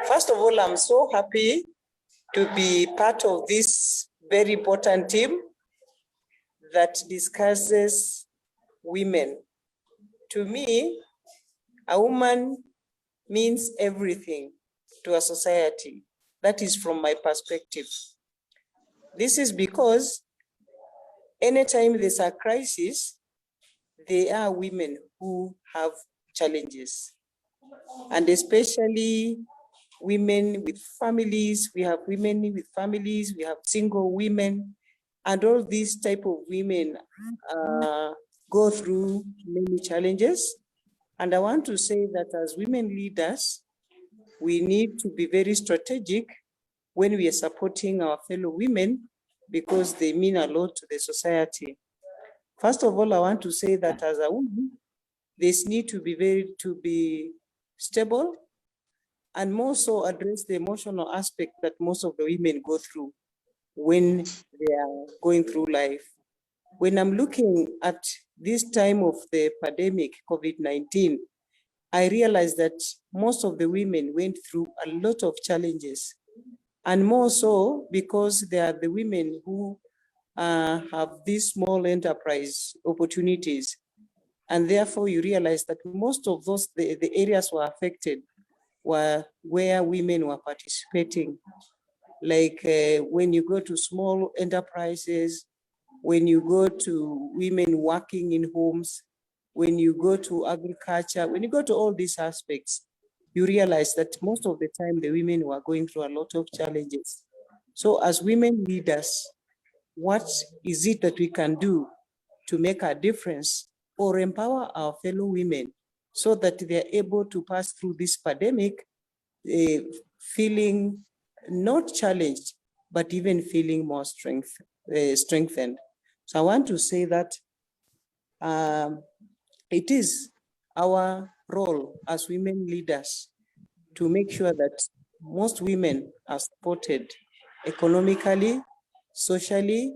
First of all, I'm so happy to be part of this very important team that discusses women. To me, a woman means everything to a society. That is from my perspective. This is because anytime there's a crisis, there are women who have challenges. And especially women with families, we have women with families, we have single women, and all these type of women go through many challenges. And I want to say that as women leaders, we need to be very strategic when we are supporting our fellow women because they mean a lot to the society. First of all, I want to say that as a woman, this need to be stable and more so address the emotional aspect that most of the women go through when they are going through life. When I'm looking at this time of the pandemic, COVID-19, I realized that most of the women went through a lot of challenges, and more so because they are the women who have these small enterprise opportunities. And therefore you realize that most of those, the areas were affected were where women were participating. Like when you go to small enterprises, when you go to women working in homes, when you go to agriculture, when you go to all these aspects, you realize that most of the time the women were going through a lot of challenges. So as women leaders, what is it that we can do to make a difference or empower our fellow women so that they're able to pass through this pandemic feeling not challenged, but even feeling more strengthened. So I want to say that it is our role as women leaders to make sure that most women are supported economically, socially,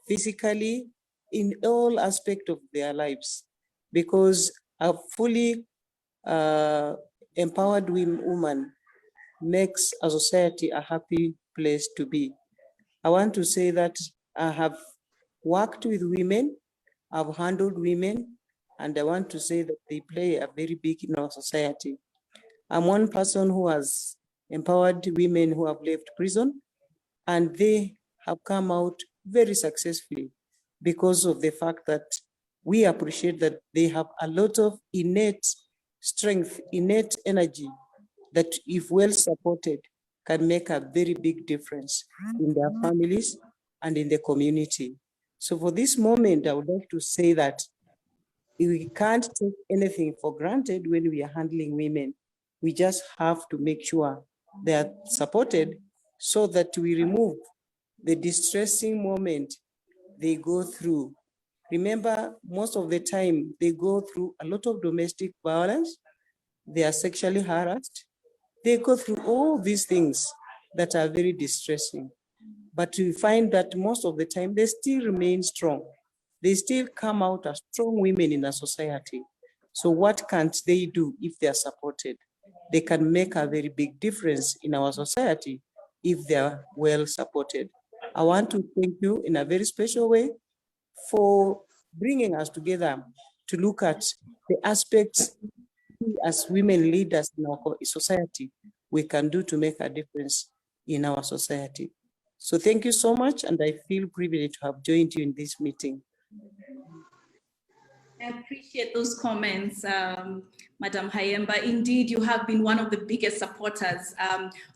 physically, in all aspects of their lives, because a fully empowered woman makes a society a happy place to be. I want to say that I have worked with women, I've handled women, and I want to say that they play a very big in our society. I'm one person who has empowered women who have left prison, and they have come out very successfully because of the fact that we appreciate that they have a lot of innate strength, innate energy that if well supported can make a very big difference in their families and in the community. So for this moment, I would like to say that we can't take anything for granted when we are handling women. We just have to make sure they are supported so that we remove the distressing moment they go through. Remember, most of the time they go through a lot of domestic violence, they are sexually harassed, they go through all these things that are very distressing. But we find that most of the time they still remain strong. They still come out as strong women in a society. So what can't they do if they are supported? They can make a very big difference in our society if they are well supported. I want to thank you in a very special way for bringing us together to look at the aspects as women leaders in our society we can do to make a difference in our society. So thank you so much, and I feel privileged to have joined you in this meeting. I appreciate those comments, Madam Kayemba. Indeed, you have been one of the biggest supporters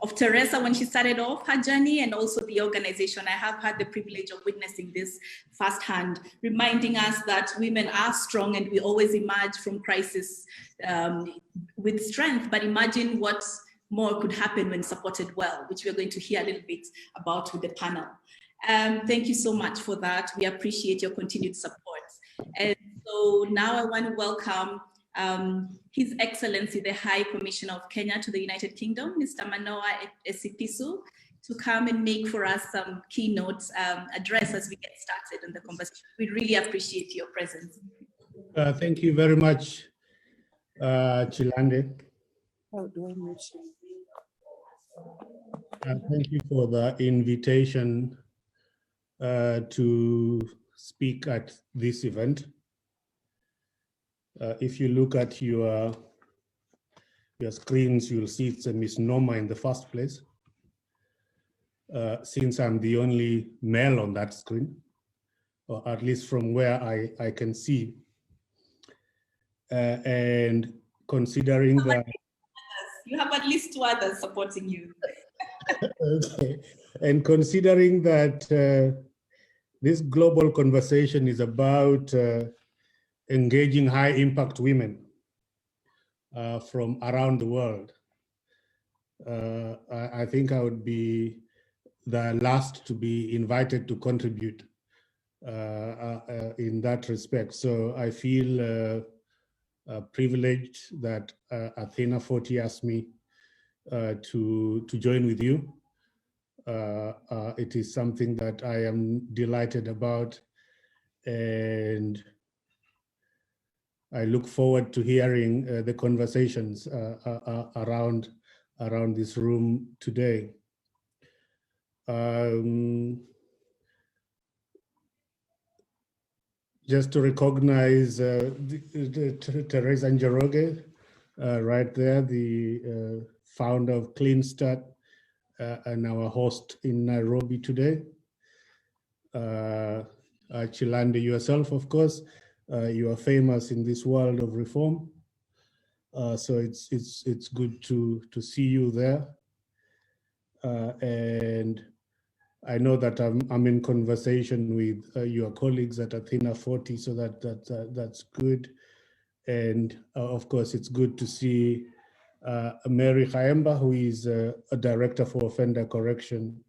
of Teresa when she started off her journey, and also the organization. I have had the privilege of witnessing this firsthand, reminding us that women are strong and we always emerge from crisis with strength. But imagine what more could happen when supported well, which we're going to hear a little bit about with the panel. Thank you so much for that. We appreciate your continued support. And so now I want to welcome His Excellency, the High Commissioner of Kenya to the United Kingdom, Mr. Manoah Esipisu, to come and make for us some keynote address as we get started on the conversation. We really appreciate your presence. Thank you very much, Chilande. How do I mention? Thank you for the invitation to speak at this event. If you look at your screens, you'll see it's a misnomer in the first place, since I'm the only male on that screen, or at least from where I can see. And considering that... You have at least 2 others supporting you. Okay. And considering that this global conversation is about engaging high impact women from around the world, I think I would be the last to be invited to contribute in that respect. So I feel privileged that Athena40 asked me to join with you. It is something that I am delighted about, and I look forward to hearing the conversations around this room today. Just to recognize Teresa Njoroge, right there, the founder of Clean Start and our host in Nairobi today. Chilande, yourself, of course, you are famous in this world of reform. So it's good to see you there. And I know that I'm in conversation with your colleagues at Athena40, so that's good. And of course, it's good to see Mary Kayemba, who is a director for offender correction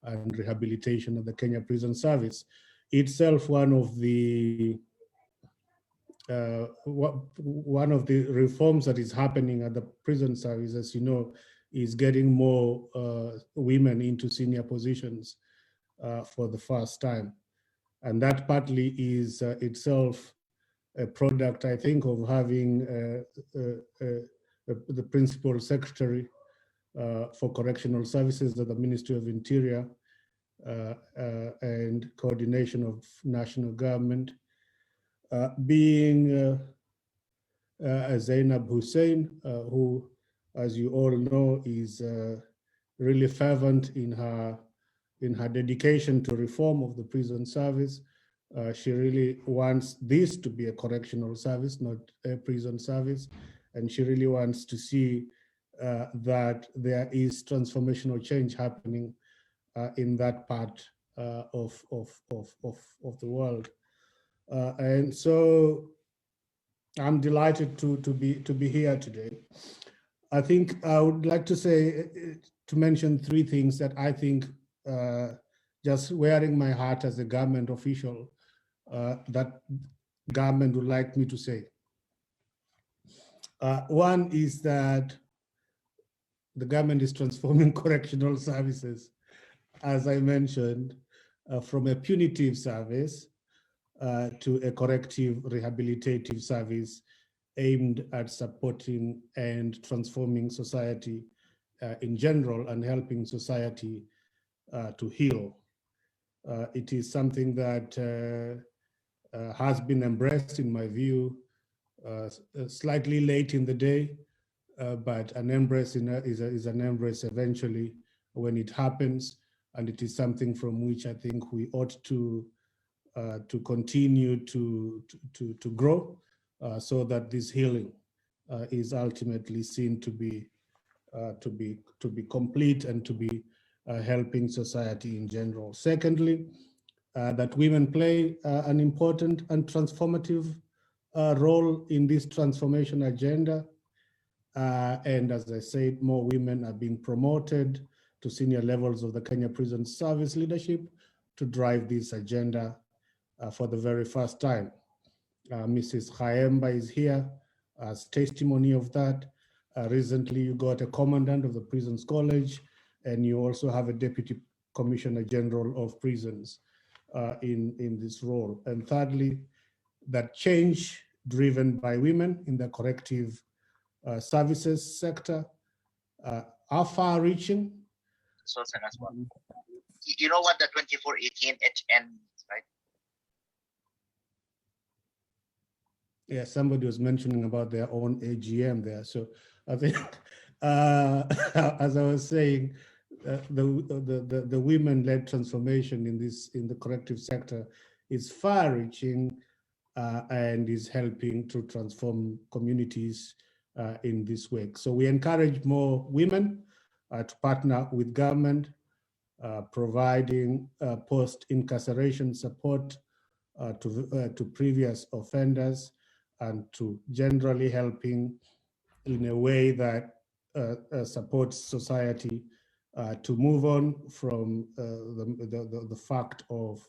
and rehabilitation of the Kenya Prison Service. Itself one of the reforms that is happening at the prison service, as you know, is getting more women into senior positions for the first time. And that partly is itself a product, I think, of having the principal secretary for correctional services at the Ministry of Interior and coordination of national government, being Zainab Hussein, who, as you all know, is really fervent in her dedication to reform of the prison service. She really wants this to be a correctional service, not a prison service. And she really wants to see that there is transformational change happening in that part of the world. And so I'm delighted to be here today. I think I would like to mention 3 things that I think, just wearing my heart as a government official, that government would like me to say. One is that the government is transforming correctional services, as I mentioned, from a punitive service to a corrective rehabilitative service aimed at supporting and transforming society in general and helping society to heal. It is something that has been embraced, in my view, slightly late in the day, but an embrace is an embrace eventually when it happens, and it is something from which I think we ought to continue to grow, so that this healing is ultimately seen to be complete and to be helping society in general. Secondly, that women play an important and transformative role in this transformation agenda. And as I said, more women are being promoted to senior levels of the Kenya Prison Service leadership to drive this agenda for the very first time. Mrs. Kayemba is here as testimony of that. Recently, you got a commandant of the Prisons College, and you also have a Deputy Commissioner General of Prisons in this role. And thirdly, that change driven by women in the corrective services sector are far-reaching, Suzanne as well. You know what the 2418 HN is, right? Yeah, somebody was mentioning about their own AGM there. So I think, as I was saying, the women-led transformation in the corrective sector is far-reaching and is helping to transform communities in this way. So we encourage more women to partner with government, providing post-incarceration support to previous offenders, and to generally helping in a way that supports society to move on from the fact of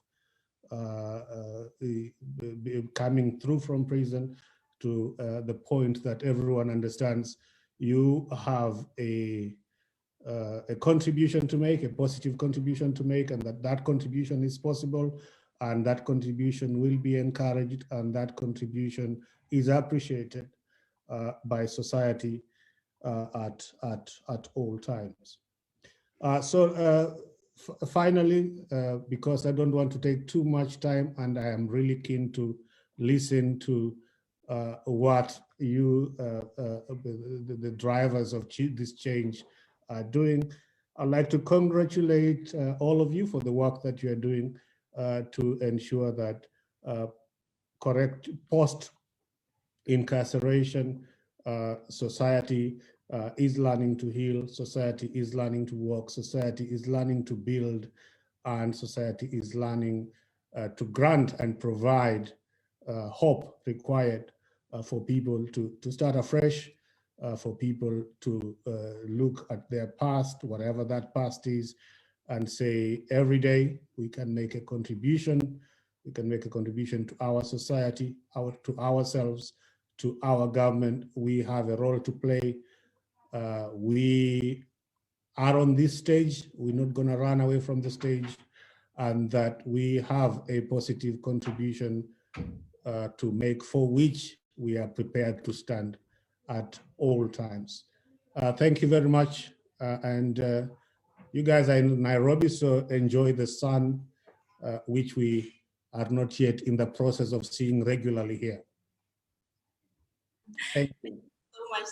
coming through from prison to the point that everyone understands you have a contribution to make, a positive contribution to make, and that contribution is possible, and that contribution will be encouraged, and that contribution is appreciated by society at all times. Finally, because I don't want to take too much time, and I am really keen to listen to what you, the drivers of this change, are doing. I'd like to congratulate all of you for the work that you are doing to ensure that correct post-incarceration society is learning to heal, society is learning to work, society is learning to build, and society is learning to grant and provide hope required for people to start afresh, for people to look at their past, whatever that past is, and say every day we can make a contribution. We can make a contribution to our society, to ourselves, to our government. We have a role to play. We are on this stage. We're not going to run away from the stage, and that we have a positive contribution to make, for which we are prepared to stand at all times. Thank you very much. And you guys are in Nairobi, so enjoy the sun, which we are not yet in the process of seeing regularly here. Thank you.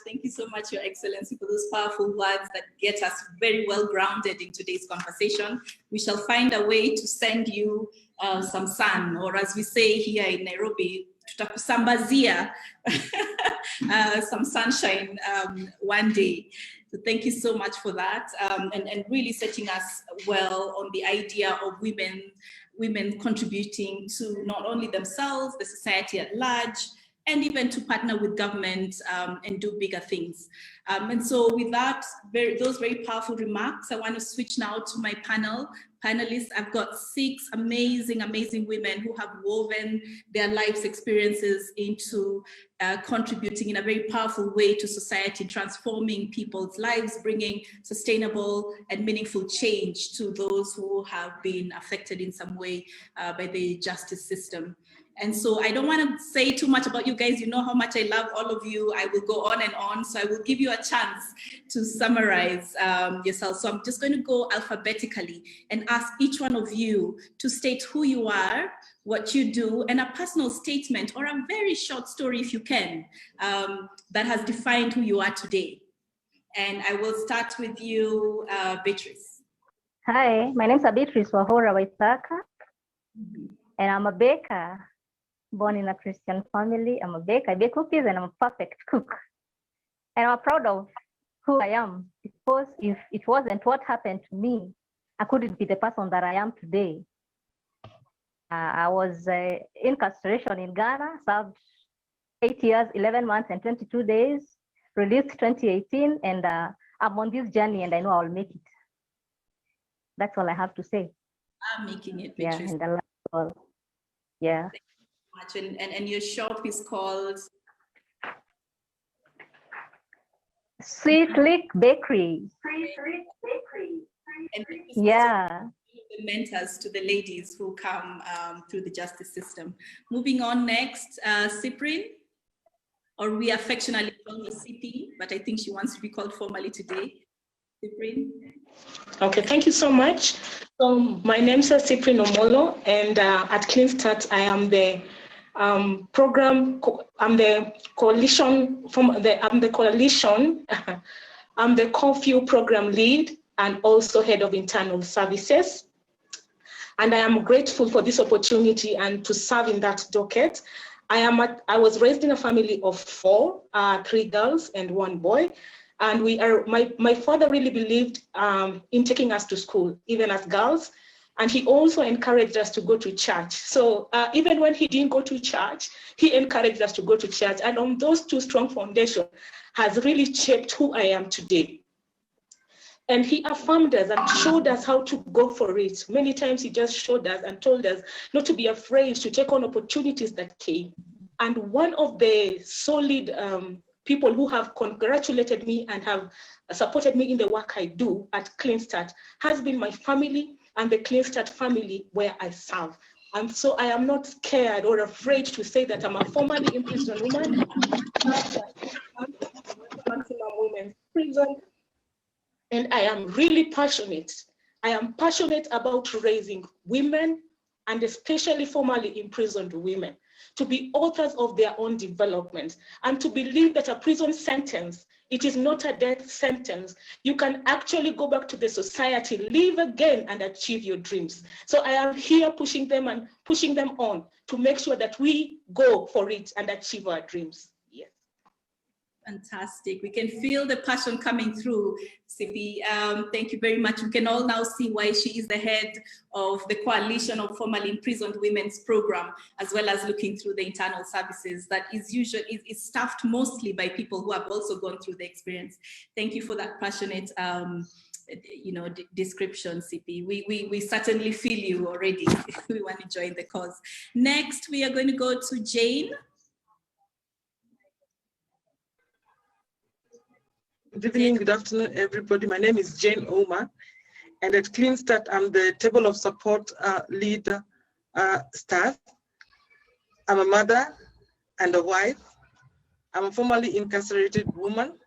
Thank you so much, Your Excellency, for those powerful words that get us very well grounded in today's conversation. We shall find a way to send you some sun, or as we say here in Nairobi, tutakusambazia some sunshine one day. So thank you so much for that, and really setting us well on the idea of women contributing to not only themselves, the society at large, and even to partner with government and do bigger things. And so with that, those very powerful remarks, I want to switch now to my panelists. I've got 6 amazing, amazing women who have woven their life's experiences into contributing in a very powerful way to society, transforming people's lives, bringing sustainable and meaningful change to those who have been affected in some way by the justice system. And so I don't want to say too much about you guys. You know how much I love all of you. I will go on and on. So I will give you a chance to summarize yourself. So I'm just going to go alphabetically and ask each one of you to state who you are, what you do, and a personal statement or a very short story, if you can, that has defined who you are today. And I will start with you, Beatrice. Hi, my name is Beatrice Waihura, and I'm a baker. Born in a Christian family. I'm a baker. I bake cookies and I'm a perfect cook. And I'm proud of who I am, because if it wasn't what happened to me, I couldn't be the person that I am today. I was in incarceration in Ghana, served 8 years, 11 months and 22 days, released 2018, and I'm on this journey and I know I'll make it. That's all I have to say. I'm making it, Beatrice. Yeah, and I love all. Yeah. Much. And your shop is called Sweet Lick Bakery. And yeah, the mentors to the ladies who come through the justice system. Moving on next, Cyprine, or we affectionately call her Sipi, but I think she wants to be called formally today. Cyprine. Okay, thank you so much. So my name is Cyprine Omollo, and at Clean Start, I am the I'm the COFU program lead and also head of internal services. And I am grateful for this opportunity and to serve in that docket. I was raised in a family of 4, 3 girls and 1 boy. And my father really believed in taking us to school, even as girls. And he also encouraged us to go to church. So even when he didn't go to church, he encouraged us to go to church. And on those 2 strong foundations has really shaped who I am today. And he affirmed us and showed us how to go for it. Many times he just showed us and told us not to be afraid to take on opportunities that came. And one of the solid people who have congratulated me and have supported me in the work I do at Clean Start has been my family and the Clean Start family where I serve. And so I am not scared or afraid to say that I'm a formerly imprisoned woman, maximum women's prison. And I am really passionate. I am passionate about raising women and especially formerly imprisoned women to be authors of their own development and to believe that a prison sentence, it is not a death sentence. You can actually go back to the society, live again and achieve your dreams. So I am here pushing them and pushing them on to make sure that we go for it and achieve our dreams. Yes. Fantastic. We can feel the passion coming through, Sipi. Thank you very much. We can all now see why she is the head of the Coalition of Formerly Imprisoned Women's Program, as well as looking through the internal services that is usually is staffed mostly by people who have also gone through the experience. Thank you for that passionate description, Sipi. We certainly feel you already. We want to join the cause. Next, we are going to go to Jane. Good evening, good afternoon, everybody. My name is Jane Ouma, and at Clean Start, I'm the table of support lead staff. I'm a mother and a wife. I'm a formerly incarcerated woman,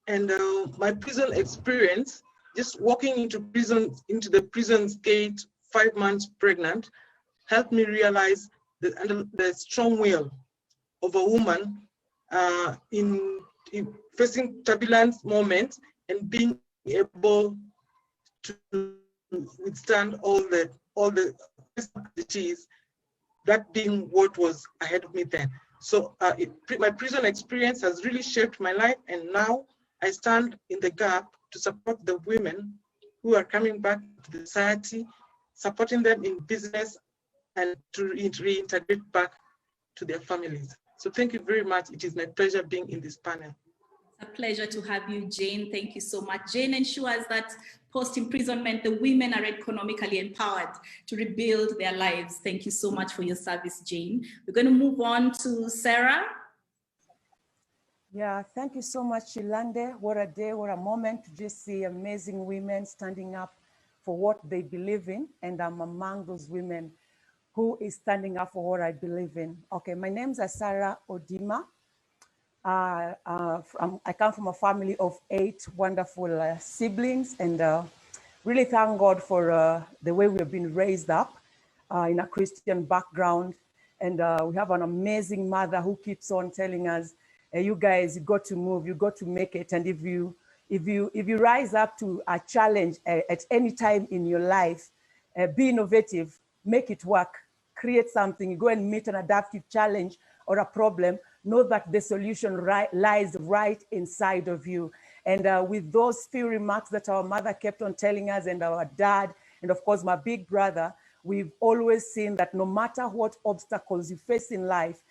and my prison experience, just walking into the prison's gate 5 months pregnant, helped me realize the strong will of a woman in facing turbulent moments and being able to withstand all the difficulties, that being what was ahead of me then. So my prison experience has really shaped my life, and now I stand in the gap to support the women who are coming back to the society, supporting them in business and to reintegrate back to their families. So thank you very much. It is my pleasure being in this panel. A pleasure to have you, Jane. Thank you so much. Jane ensures that post-imprisonment, the women are economically empowered to rebuild their lives. Thank you so much for your service, Jane. We're going to move on to Sarah. Yeah, thank you so much, Chilande. What a day, what a moment to just see amazing women standing up for what they believe in. And I'm among those women who is standing up for what I believe in. Okay, my name's Sarah Odima. I come from a family of 8 wonderful siblings, and really thank God for the way we have been raised up in a Christian background. And we have an amazing mother who keeps on telling us, hey, you guys, you got to move, you got to make it. And if you rise up to a challenge at any time in your life, be innovative, make it work, create something, go and meet an adaptive challenge or a problem, know that the solution lies right inside of you. And with those few remarks that our mother kept on telling us, and our dad, and of course my big brother, we've always seen that no matter what obstacles you face in life,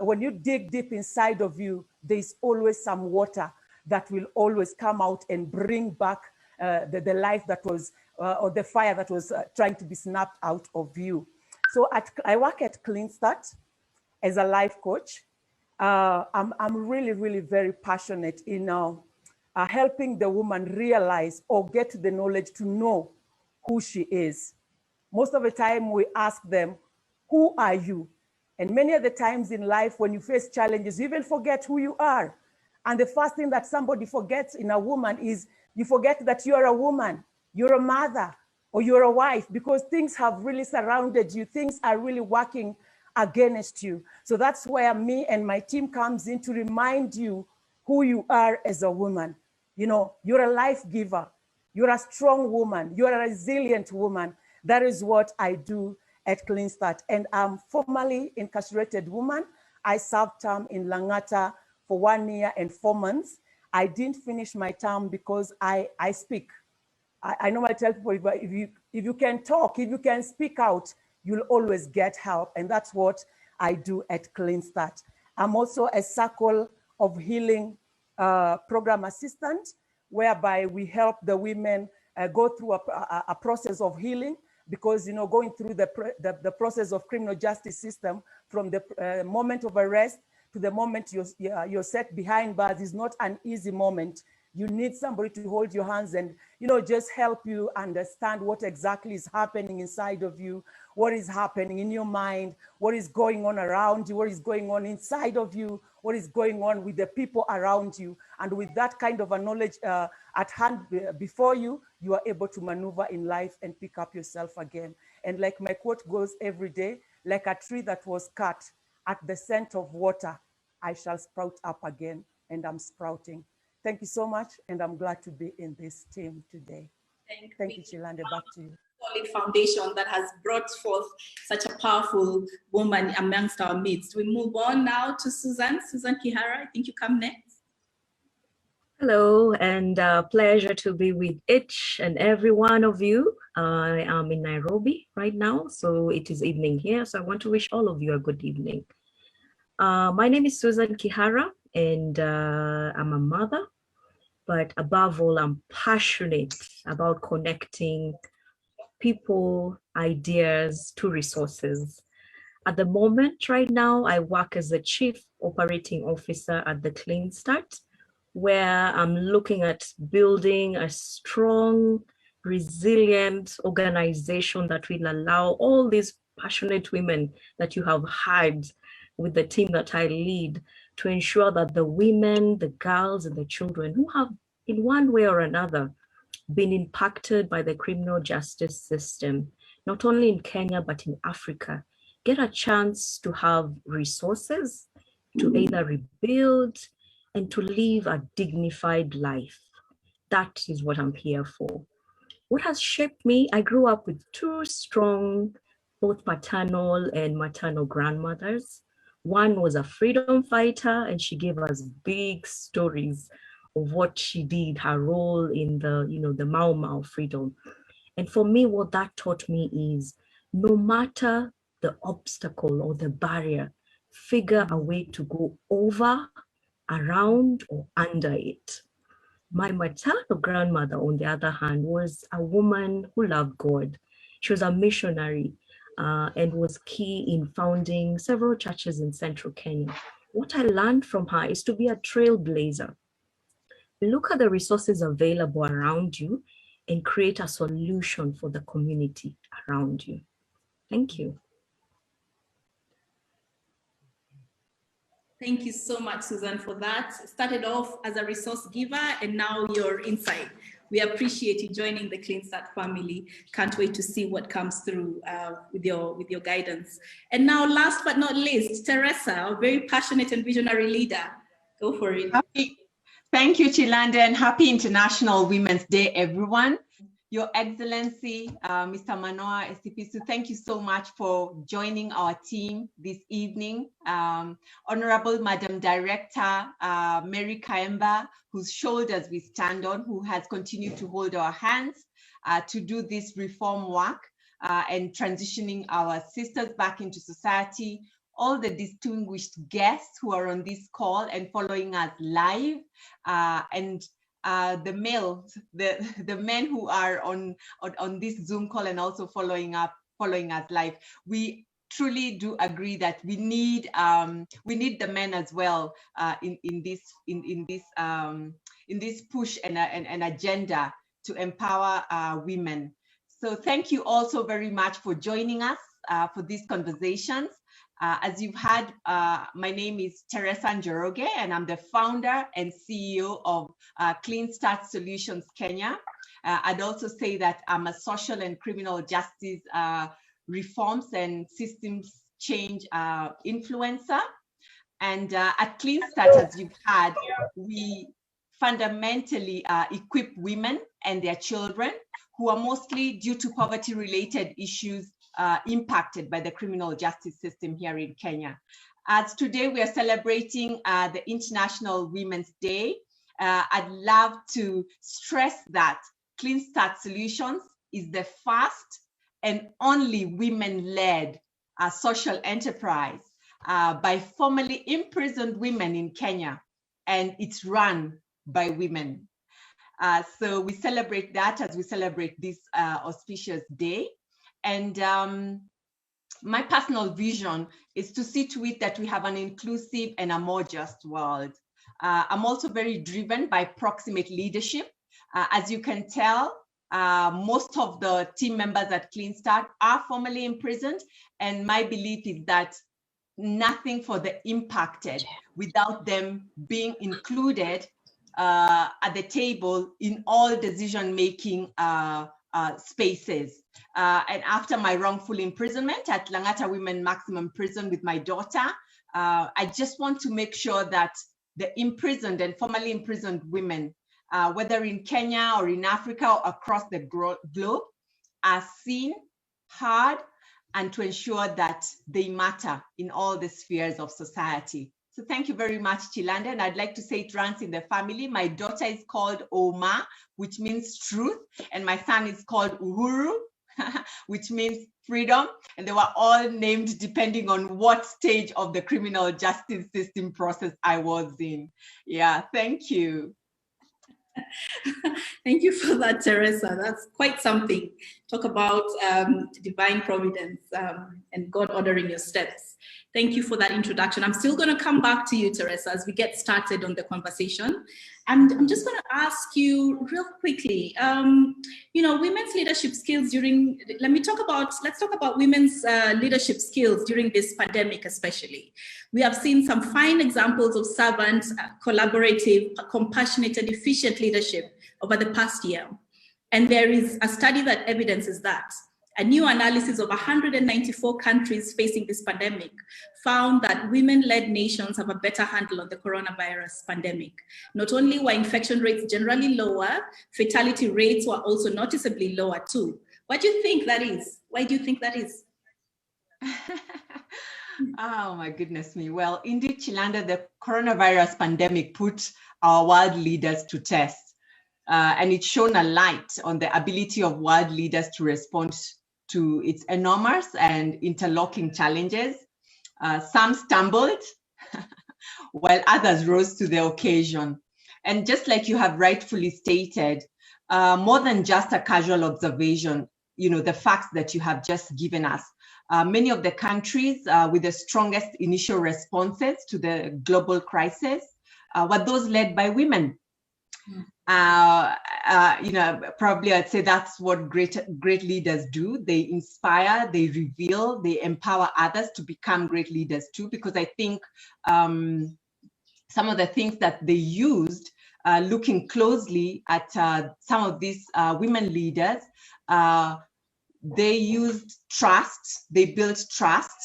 when you dig deep inside of you, there's always some water that will always come out and bring back the life that was, or the fire that was trying to be snapped out of you. So I work at Clean Start as a life coach. I'm really, really very passionate in helping the woman realize or get to the knowledge to know who she is. Most of the time we ask them, who are you? And many of the times in life when you face challenges, you even forget who you are. And the first thing that somebody forgets in a woman is You forget that you're a woman, you're a mother, or you're a wife, because things have really surrounded you. Things are really working against you. So that's where me and my team comes in to remind you who you are as a woman. You know, you're a life giver. You're a strong woman. You're a resilient woman. That is what I do at Clean Start. And I'm formerly incarcerated woman. I served term in Langata for 1 year and 4 months. I didn't finish my term because I speak. I normally tell people, if you can talk, if you can speak out, you'll always get help. And that's what I do at Clean Start. I'm also a Circle of Healing program assistant, whereby we help the women go through a process of healing, because, you know, going through the process of criminal justice system from the moment of arrest to the moment you're set behind bars is not an easy moment. You need somebody to hold your hands and, you know, just help you understand what exactly is happening inside of you, what is happening in your mind, what is going on around you, what is going on inside of you, what is going on with the people around you. And with that kind of a knowledge at hand before you, you are able to maneuver in life and pick up yourself again. And like my quote goes every day, like a tree that was cut at the scent of water, I shall sprout up again, and I'm sprouting. Thank you so much, and I'm glad to be in this team today. Thank you, Chilande. Back to you. Solid foundation that has brought forth such a powerful woman amongst our midst. We move on now to Suzanne. Suzanne Kihara, I think you come next. Hello, and pleasure to be with each and every one of you. I am in Nairobi right now, so it is evening here. So I want to wish all of you a good evening. My name is Suzanne Kihara, and I'm a mother, but above all, I'm passionate about connecting people, ideas to resources. At the moment, right now, I work as the Chief Operating Officer at the Clean Start, where I'm looking at building a strong, resilient organization that will allow all these passionate women that you have hired with the team that I lead to ensure that the women, the girls, and the children who have, in one way or another, been impacted by the criminal justice system, not only in Kenya, but in Africa, get a chance to have resources to either rebuild and to live a dignified life. That is what I'm here for. What has shaped me, I grew up with two strong, both paternal and maternal grandmothers. One was a freedom fighter, and she gave us big stories of what she did, her role in the, the Mau Mau freedom. And for me, what that taught me is no matter the obstacle or the barrier, figure a way to go over, around, or under it. My maternal grandmother, on the other hand, was a woman who loved God. She was a missionary and was key in founding several churches in central Kenya. What I learned from her is to be a trailblazer. Look at the resources available around you and create a solution for the community around you. Thank you. Thank you so much, Suzanne, for that. Started off as a resource giver, and now you're inside. We appreciate you joining the Clean Start family. Can't wait to see what comes through with your guidance. And now, last but not least, Teresa, a very passionate and visionary leader. Go for it. Thank you, Chilande, and happy International Women's Day, everyone. Your Excellency, Mr. Manoah Esipisu, thank you so much for joining our team this evening. Honorable Madam Director, Mary Kayemba, whose shoulders we stand on, who has continued to hold our hands to do this reform work and transitioning our sisters back into society. All the distinguished guests who are on this call and following us live, and the males, the men who are on this Zoom call and also following us live. We truly do agree that we need the men as well in this push and agenda to empower women. So thank you also very much for joining us for these conversations. As you've heard, my name is Teresa Njoroge, and I'm the founder and CEO of Clean Start Solutions Kenya. I'd also say that I'm a social and criminal justice reforms and systems change influencer. And at Clean Start, as you've heard, we fundamentally equip women and their children who are mostly, due to poverty-related issues, impacted by the criminal justice system here in Kenya. As today we are celebrating the International Women's Day, I'd love to stress that Clean Start Solutions is the first and only women-led social enterprise by formerly imprisoned women in Kenya, and it's run by women. So we celebrate that as we celebrate this auspicious day. And my personal vision is to see to it that we have an inclusive and a more just world. I'm also very driven by proximate leadership. As you can tell, most of the team members at Clean Start are formerly imprisoned, and my belief is that nothing for the impacted without them being included at the table in all decision-making spaces. And after my wrongful imprisonment at Langata Women Maximum Prison with my daughter, I just want to make sure that the imprisoned and formerly imprisoned women, whether in Kenya or in Africa or across the globe, are seen, heard, and to ensure that they matter in all the spheres of society. So thank you very much, Chilande. And I'd like to say it runs in the family. My daughter is called Ouma, which means truth. And my son is called Uhuru, which means freedom. And they were all named depending on what stage of the criminal justice system process I was in. Yeah, thank you. Thank you for that, Teresa. That's quite something. Talk about divine providence and God ordering your steps. Thank you for that introduction. I'm still going to come back to you, Teresa, as we get started on the conversation. And I'm just going to ask you real quickly, you know, women's leadership skills during, let's talk about women's leadership skills during this pandemic, especially. We have seen some fine examples of servant, collaborative, compassionate, and efficient leadership over the past year. And there is a study that evidences that. A new analysis of 194 countries facing this pandemic found that women-led nations have a better handle on the coronavirus pandemic. Not only were infection rates generally lower, fatality rates were also noticeably lower too. What do you think that is? Why do you think that is? Oh my goodness me. Well, indeed, Chilande, the coronavirus pandemic put our world leaders to test. And it shone a light on the ability of world leaders to respond to its enormous and interlocking challenges. Some stumbled, while others rose to the occasion. And just like you have rightfully stated, more than just a casual observation, you know, the facts that you have just given us, many of the countries with the strongest initial responses to the global crisis were those led by women. You know, probably I'd say that's what great leaders do. They inspire, they reveal, they empower others to become great leaders too, because I think some of the things that they used, looking closely at some of these women leaders, they used trust, they built trust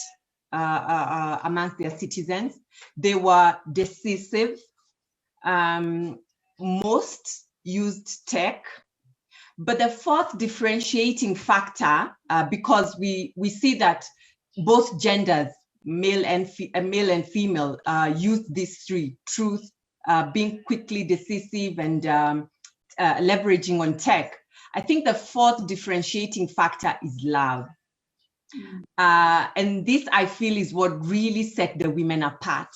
amongst their citizens. They were decisive. Most used tech, but the fourth differentiating factor, because we see that both genders, male and female, use these three: truth, being quickly decisive, and leveraging on tech. I think the fourth differentiating factor is love. And this, I feel, is what really set the women apart.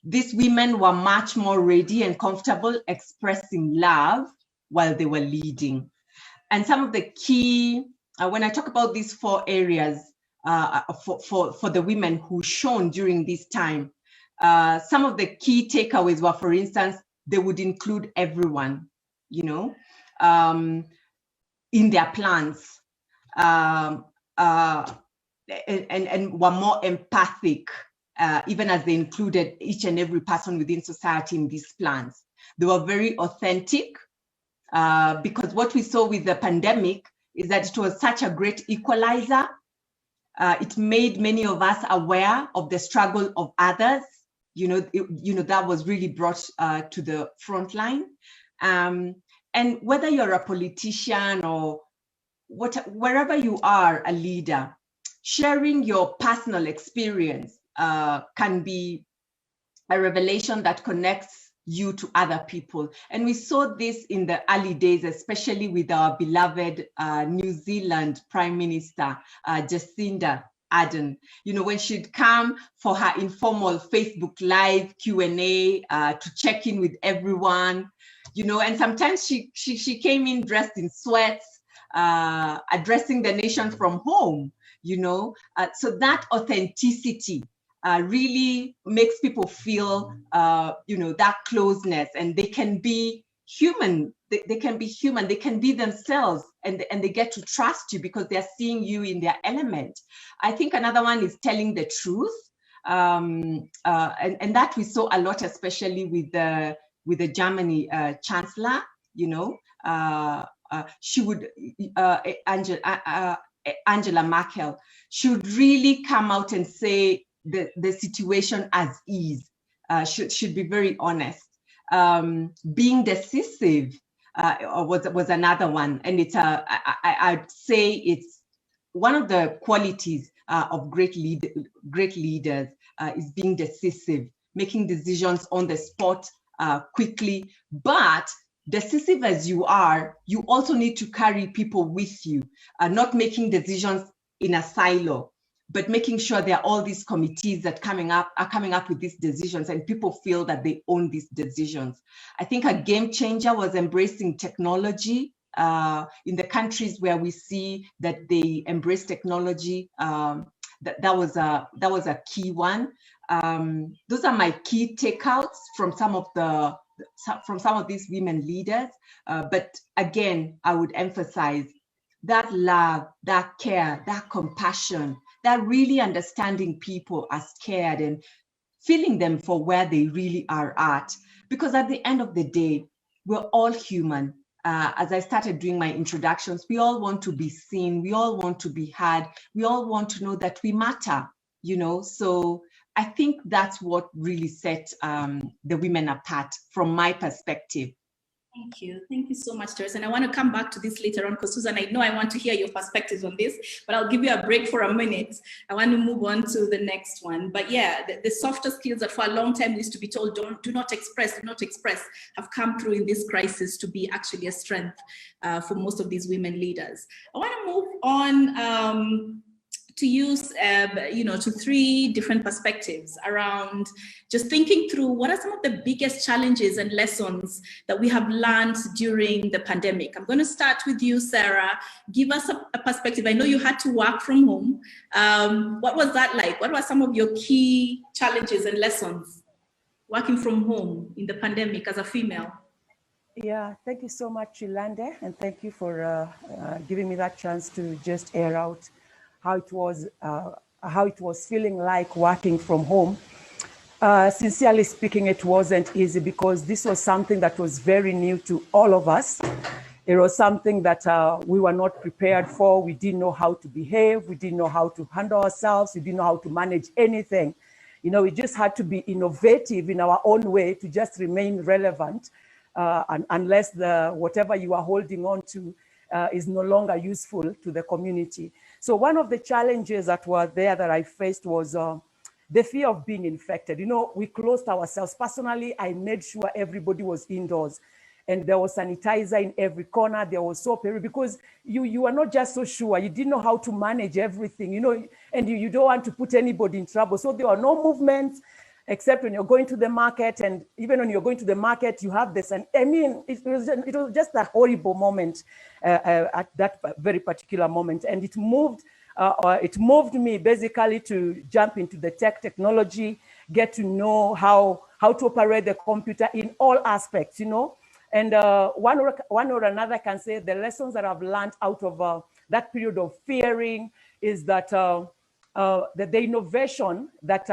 These women were much more ready and comfortable expressing love while they were leading. And some of the key, when I talk about these four areas for the women who shone during this time, some of the key takeaways were, for instance, they would include everyone, you know, in their plans. and were more empathic, even as they included each and every person within society in these plans. They were very authentic, because what we saw with the pandemic is that it was such a great equalizer. It made many of us aware of the struggle of others. That was really brought to the front line. And whether you're a politician or wherever you are a leader, sharing your personal experience can be a revelation that connects you to other people. And we saw this in the early days, especially with our beloved New Zealand Prime Minister, Jacinda Ardern. When she'd come for her informal Facebook Live Q&A to check in with everyone, and sometimes she came in dressed in sweats, addressing the nation from home, so that authenticity really makes people feel, that closeness, and they can be human. They can be human. They can be themselves, and they get to trust you because they're seeing you in their element. I think another one is telling the truth, and that we saw a lot, especially with the Germany chancellor. She would Angela Merkel should really come out and say the situation as is. Should be very honest. Being decisive was another one, and it's I'd say it's one of the qualities of great leaders is being decisive, making decisions on the spot quickly. But decisive as you are, you also need to carry people with you, not making decisions in a silo, but making sure there are all these committees that are coming up with these decisions, and people feel that they own these decisions. I think a game changer was embracing technology in the countries where we see that they embrace technology. That was a key one. Those are my key takeouts from some of these women leaders. But again, I would emphasize that love, that care, that compassion, that really understanding people as scared and feeling them for where they really are at. Because at the end of the day, we're all human. As I started doing my introductions, we all want to be seen, we all want to be heard, we all want to know that we matter, So I think that's what really set the women apart from my perspective. Thank you. Thank you so much, Teresa. And I want to come back to this later on because, Suzan, I know I want to hear your perspectives on this, but I'll give you a break for a minute. I want to move on to the next one. But yeah, the softer skills that for a long time we used to be told, do not express, have come through in this crisis to be actually a strength for most of these women leaders. I want to move on to use, to three different perspectives around just thinking through what are some of the biggest challenges and lessons that we have learned during the pandemic. I'm going to start with you, Sarah. Give us a perspective. I know you had to work from home. What was that like? What were some of your key challenges and lessons working from home in the pandemic as a female? Yeah, thank you so much, Chilande, and thank you for giving me that chance to just air out how it was feeling like working from home. Sincerely speaking, it wasn't easy because this was something that was very new to all of us. It was something that we were not prepared for. We didn't know how to behave. We didn't know how to handle ourselves. We didn't know how to manage anything. We just had to be innovative in our own way to just remain relevant, and unless whatever you are holding on to is no longer useful to the community. So one of the challenges that were there that I faced was the fear of being infected. We closed ourselves. Personally, I made sure everybody was indoors, and there was sanitizer in every corner. There was soap because you were not just so sure. You didn't know how to manage everything, and you don't want to put anybody in trouble. So there were no movements except when you're going to the market. And even when you're going to the market, you have this. And I mean, it was just a horrible moment at that very particular moment. And it moved me basically to jump into the technology, get to know how to operate the computer in all aspects, And one or another can say the lessons that I've learned out of that period of fearing is that the innovation that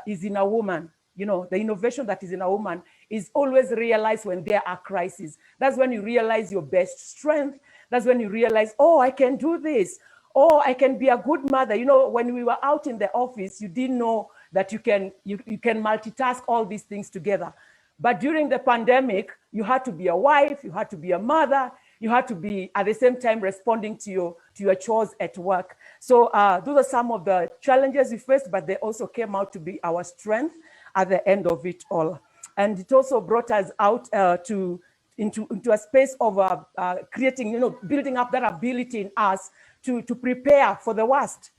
is in a woman, you know, the innovation that is in a woman is always realized when there are crises. That's when you realize your best strength. That's when you realize, oh, I can do this. Oh, I can be a good mother. You know, when we were out in the office, you didn't know that you can multitask all these things together. But during the pandemic, you had to be a wife, you had to be a mother, you had to be at the same time responding to your chores at work. So those are some of the challenges we faced, but they also came out to be our strength at the end of it all. And it also brought us out into a space of creating, you know, building up that ability in us to prepare for the worst.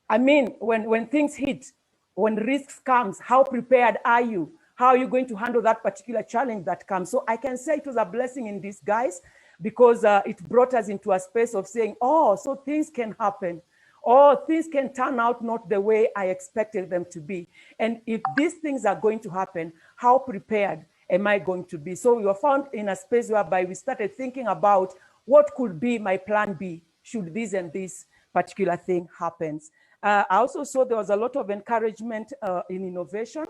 I mean, when things hit, when risks comes, how prepared are you? How are you going to handle that particular challenge that comes? So I can say it was a blessing in disguise, because it brought us into a space of saying, oh, so things can happen. Or things can turn out not the way I expected them to be. And if these things are going to happen, how prepared am I going to be? So we were found in a space whereby we started thinking about what could be my plan B should this and this particular thing happens. I also saw there was a lot of encouragement in innovation,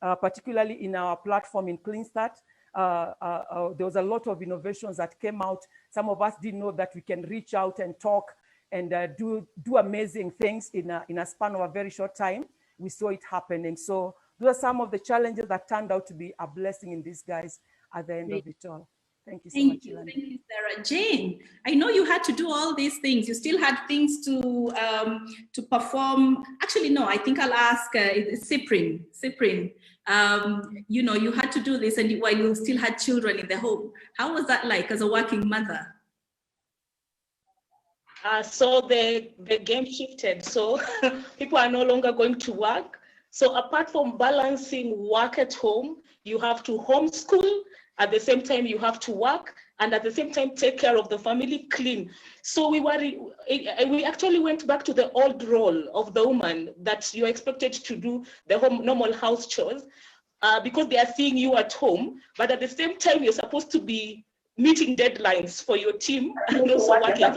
particularly in our platform in Clean Start. There was a lot of innovations that came out. Some of us didn't know that we can reach out and talk and do amazing things in a span of a very short time. We saw it happening. So those are some of the challenges that turned out to be a blessing in disguise at the end of it all. Thank you so much. Thank you, Sarah. Jane, I know you had to do all these things. You still had things to perform. Actually, no, I think I'll ask Cyprine. You know, you had to do this, and while you still had children in the home. How was that like as a working mother? So the game shifted. So people are no longer going to work. So apart from balancing work at home, you have to homeschool. At the same time, you have to work, and at the same time, take care of the family, clean. So we actually went back to the old role of the woman that you're expected to do the normal house chores because they are seeing you at home. But at the same time, you're supposed to be meeting deadlines for your team and also working.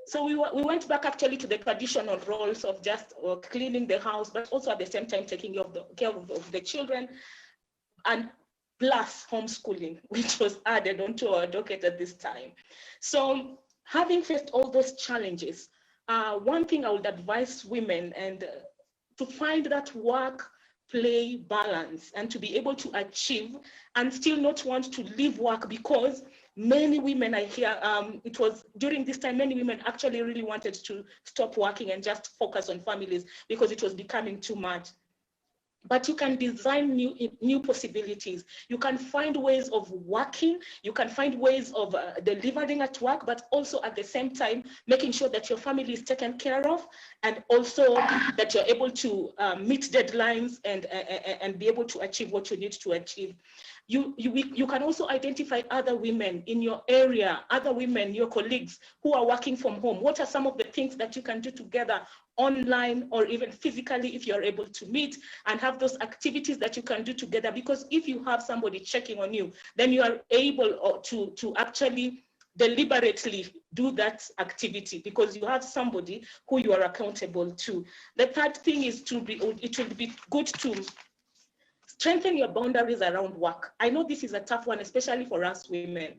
So we went back actually to the traditional roles of just cleaning the house, but also at the same time taking care of the children, and plus homeschooling, which was added onto our docket at this time. So having faced all those challenges, one thing I would advise women and to find that work-play balance and to be able to achieve and still not want to leave work, because many women I hear, it was during this time, many women actually really wanted to stop working and just focus on families because it was becoming too much. But you can design new possibilities. You can find ways of working. You can find ways of delivering at work, but also at the same time, making sure that your family is taken care of, and also that you're able to meet deadlines and be able to achieve what you need to achieve. You can also identify other women in your area, other women, your colleagues who are working from home. What are some of the things that you can do together online or even physically if you're able to meet and have those activities that you can do together? Because if you have somebody checking on you, then you are able to actually deliberately do that activity because you have somebody who you are accountable to. The third thing is it would be good to strengthen your boundaries around work. I know this is a tough one, especially for us women.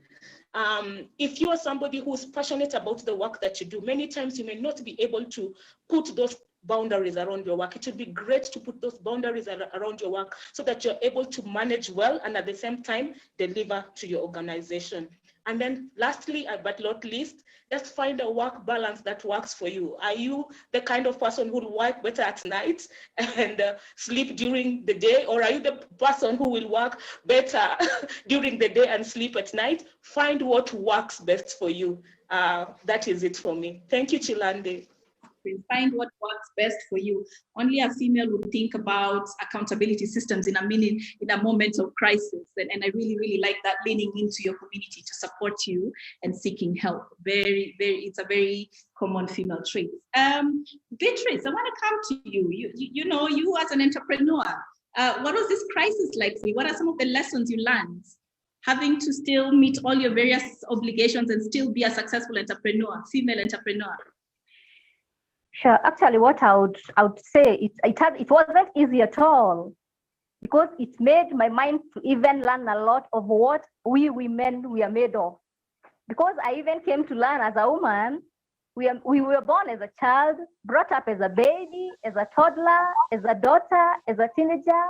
If you are somebody who's passionate about the work that you do, many times you may not be able to put those boundaries around your work. It would be great to put those boundaries around your work so that you're able to manage well and at the same time deliver to your organization. And then lastly, but not least, just find a work balance that works for you. Are you the kind of person who will work better at night and sleep during the day? Or are you the person who will work better during the day and sleep at night? Find what works best for you. That is it for me. Thank you, Chilande. Find what works best for you. Only a female would think about accountability systems in a moment of crisis. And I really, really like that, leaning into your community to support you and seeking help. It's a very common female trait. Beatrice, I want to come to you. You know, you as an entrepreneur, what was this crisis like for you? What are some of the lessons you learned? Having to still meet all your various obligations and still be a successful entrepreneur, female entrepreneur. Sure. Actually, what I would say, it wasn't easy at all, because it made my mind to even learn a lot of what we women we are made of. Because I even came to learn as a woman, we were born as a child, brought up as a baby, as a toddler, as a daughter, as a teenager,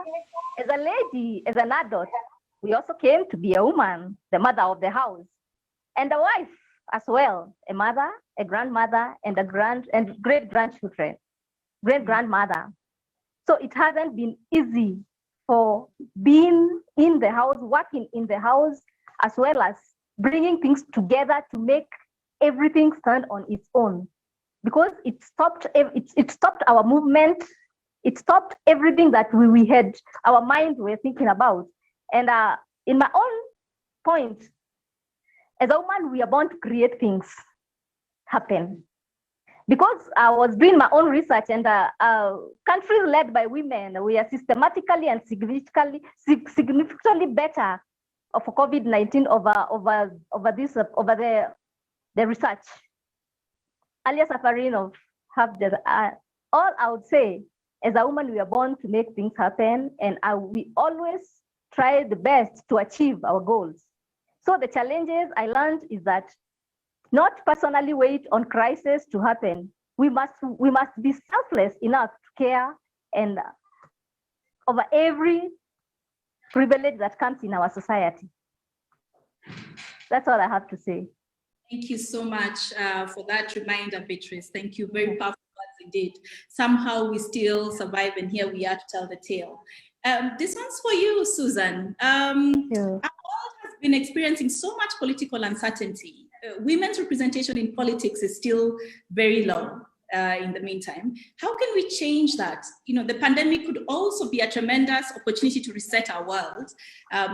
as a lady, as an adult. We also came to be a woman, the mother of the house, and a wife as well, a mother, a grandmother, and great grandchildren, great grandmother. So it hasn't been easy for being in the house, working in the house, as well as bringing things together to make everything stand on its own, because it stopped our movement. It stopped everything that we had our minds were thinking about. And in my own point, as a woman, we are born to create things happen. Because I was doing my own research, and countries led by women, we are systematically and significantly better for COVID-19 over the research. Alias Safarino have all I would say, as a woman, we are born to make things happen, and we always try the best to achieve our goals. So the challenges I learned is that not personally wait on crisis to happen. We must be selfless enough to care and over every privilege that comes in our society. That's all I have to say. Thank you so much for that reminder, Beatrice. Thank you. Very powerful words indeed. Somehow we still survive, and here we are to tell the tale. This one's for you, Suzan. Our world has been experiencing so much political uncertainty. Women's representation in politics is still very low in the meantime. How can we change that? You know, the pandemic could also be a tremendous opportunity to reset our world.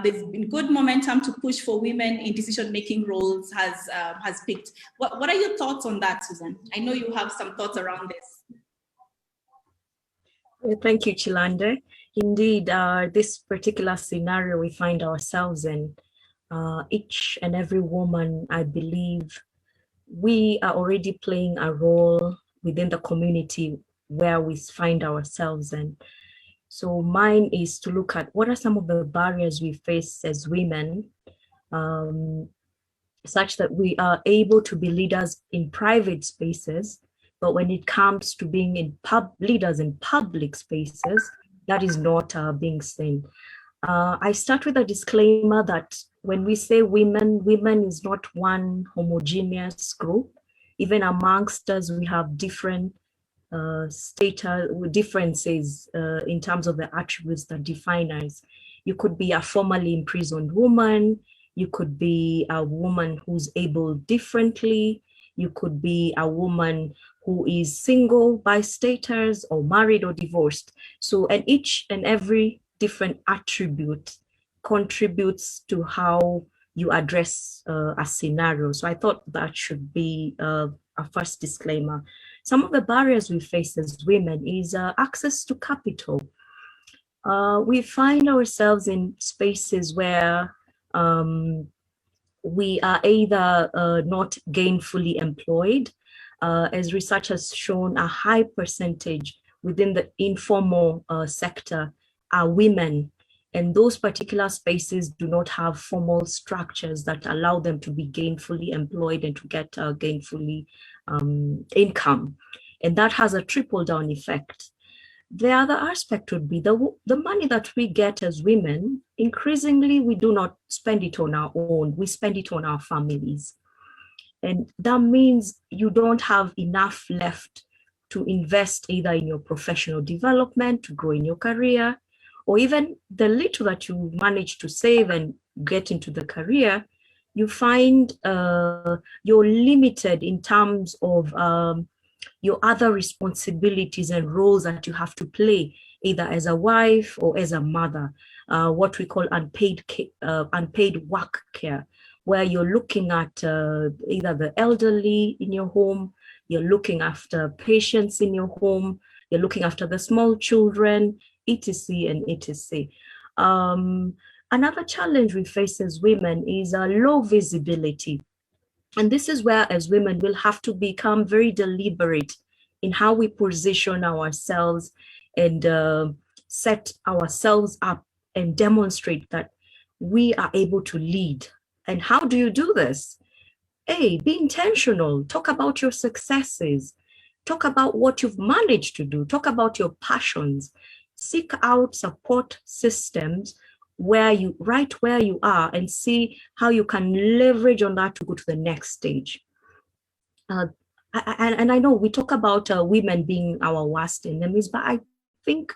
There's been good momentum to push for women in decision-making roles has picked. What are your thoughts on that, Suzanne? I know you have some thoughts around this. Thank you, Chilande. Indeed, this particular scenario we find ourselves in, each and every woman, I believe, we are already playing a role within the community where we find ourselves in. So mine is to look at what are some of the barriers we face as women, such that we are able to be leaders in private spaces, but when it comes to being leaders in public spaces, that is not being seen. I start with a disclaimer that when we say women, women is not one homogeneous group. Even amongst us, we have different differences in terms of the attributes that define us. You could be a formerly imprisoned woman. You could be a woman who's able differently. You could be a woman who is single by status or married or divorced. So, and each and every different attribute contributes to how you address a scenario. So I thought that should be a first disclaimer. Some of the barriers we face as women is access to capital. We find ourselves in spaces where we are either not gainfully employed. As research has shown, a high percentage within the informal sector are women, and those particular spaces do not have formal structures that allow them to be gainfully employed and to get gainfully income. And that has a trickle-down effect. The other aspect would be the money that we get as women. Increasingly, we do not spend it on our own, we spend it on our families. And that means you don't have enough left to invest either in your professional development, to grow in your career, or even the little that you manage to save and get into the career, you find you're limited in terms of your other responsibilities and roles that you have to play, either as a wife or as a mother, what we call unpaid work care, where you're looking at either the elderly in your home, you're looking after patients in your home, you're looking after the small children, etc. and etc. Another challenge we face as women is low visibility. And this is where, as women, we'll have to become very deliberate in how we position ourselves and set ourselves up and demonstrate that we are able to lead. And how do you do this? Hey, be intentional. Talk about your successes. Talk about what you've managed to do. Talk about your passions. Seek out support systems right where you are, and see how you can leverage on that to go to the next stage. And I know we talk about women being our worst enemies, but I think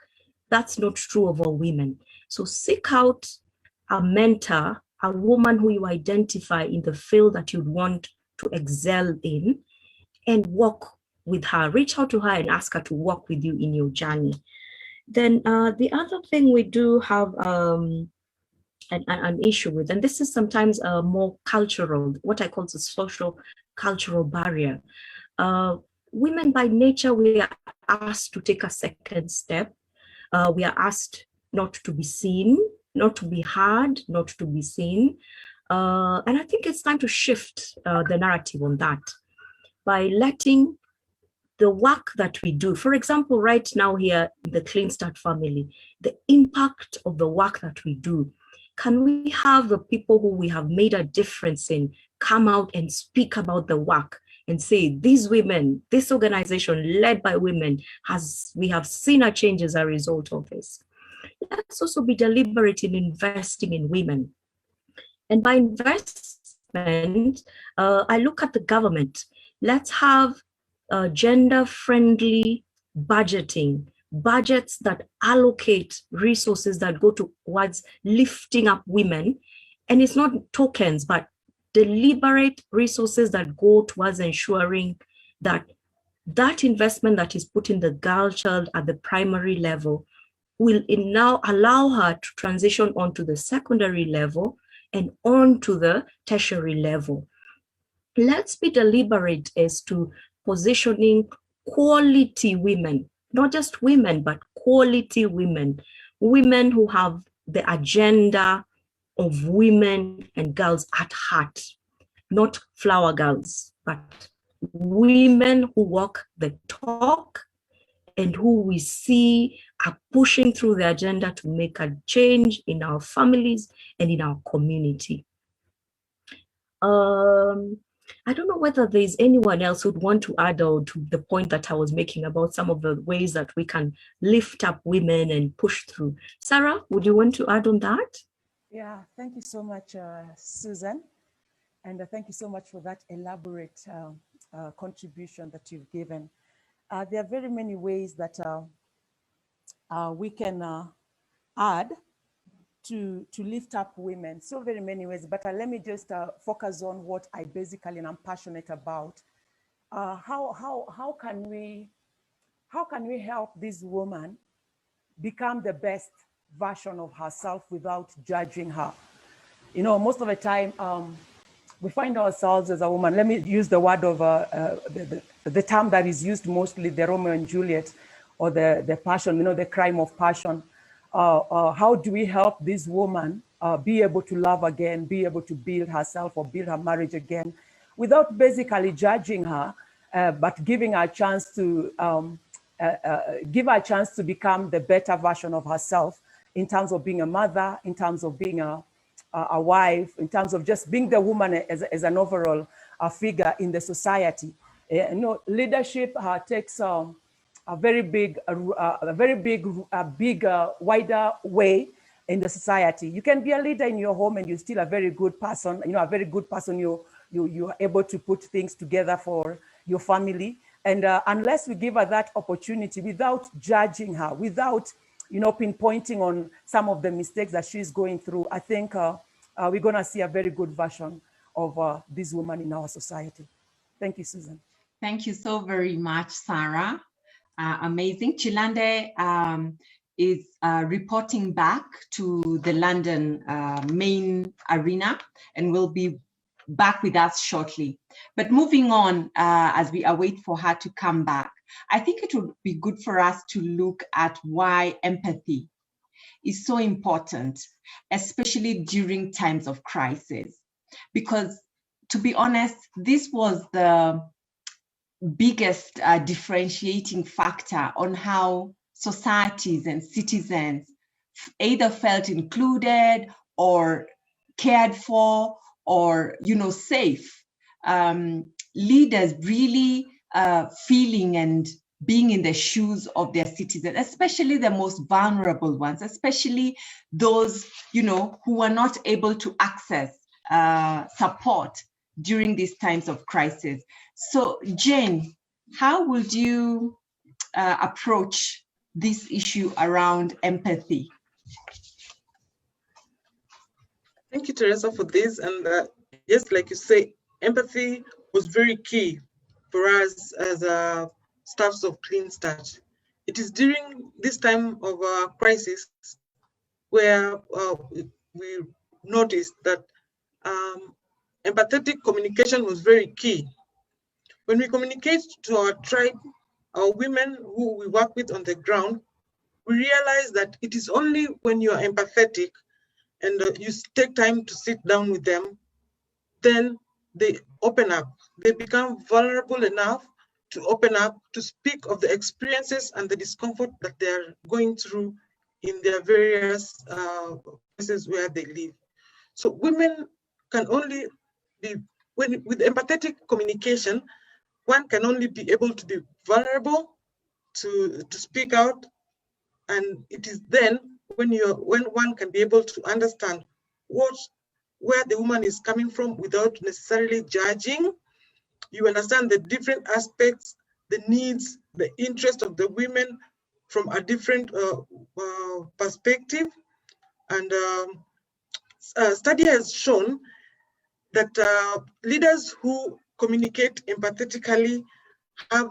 that's not true of all women. So seek out a mentor, a woman who you identify in the field that you'd want to excel in, and walk with her. Reach out to her and ask her to walk with you in your journey. Then the other thing we do have an issue with, and this is sometimes more cultural, what I call the social cultural barrier. Women by nature, we are asked to take a second step. We are asked not to be seen, not to be heard, not to be seen. And I think it's time to shift the narrative on that by letting the work that we do, for example, right now here in the Clean Start family, the impact of the work that we do. Can we have the people who we have made a difference in come out and speak about the work and say, these women, this organization led by women, we have seen a change as a result of this. Let's also be deliberate in investing in women. And by investment, I look at the government. Let's have gender-friendly budgeting, budgets that allocate resources that go towards lifting up women. And it's not tokens, but deliberate resources that go towards ensuring that that investment that is put in the girl child at the primary level will now allow her to transition onto the secondary level and onto the tertiary level. Let's be deliberate as to positioning quality women, not just women, but quality women, women who have the agenda of women and girls at heart, not flower girls, but women who walk the talk and who we see are pushing through the agenda to make a change in our families and in our community. I don't know whether there's anyone else who'd want to add on to the point that I was making about some of the ways that we can lift up women and push through. Sarah, would you want to add on that? Yeah, thank you so much, Suzanne. And thank you so much for that elaborate contribution that you've given. There are very many ways that we can add to lift up women, so very many ways, but let me just focus on what I basically am passionate about. How can we help this woman become the best version of herself without judging her? You know, most of the time we find ourselves as a woman, let me use the word of the term that is used mostly, the Romeo and Juliet, or the passion, you know, the crime of passion. How do we help this woman be able to love again, be able to build herself or build her marriage again without basically judging her, but giving her a chance to become the better version of herself in terms of being a mother, in terms of being a wife, in terms of just being the woman as an overall figure in the society. You know, leadership takes a very big, wider way in the society. You can be a leader in your home and you're still a very good person. You know, a very good person. You're able to put things together for your family. And unless we give her that opportunity, without judging her, without, you know, pinpointing on some of the mistakes that she's going through, I think we're going to see a very good version of this woman in our society. Thank you, Susan. Thank you so very much, Sarah. Amazing. Chilande is reporting back to the London main arena and will be back with us shortly. But moving on, as we await for her to come back, I think it would be good for us to look at why empathy is so important, especially during times of crisis. Because to be honest, this was the biggest differentiating factor on how societies and citizens either felt included or cared for or, you know, safe. Leaders really feeling and being in the shoes of their citizens, especially the most vulnerable ones, especially those, you know, who are not able to access support during these times of crisis. So Jane, how would you approach this issue around empathy? Thank you, Teresa, for this. And yes, like you say, empathy was very key for us as staffs of Clean Start. It is during this time of crisis where we noticed that empathetic communication was very key. When we communicate to our tribe, our women who we work with on the ground, we realize that it is only when you are empathetic and you take time to sit down with them, then they open up. They become vulnerable enough to open up, to speak of the experiences and the discomfort that they're going through in their various places where they live. So women can only be, with empathetic communication, one can only be able to be vulnerable, to speak out, and it is then when one can be able to understand where the woman is coming from without necessarily judging. You understand the different aspects, the needs, the interest of the women from a different perspective. And study has shown that leaders who communicate empathetically have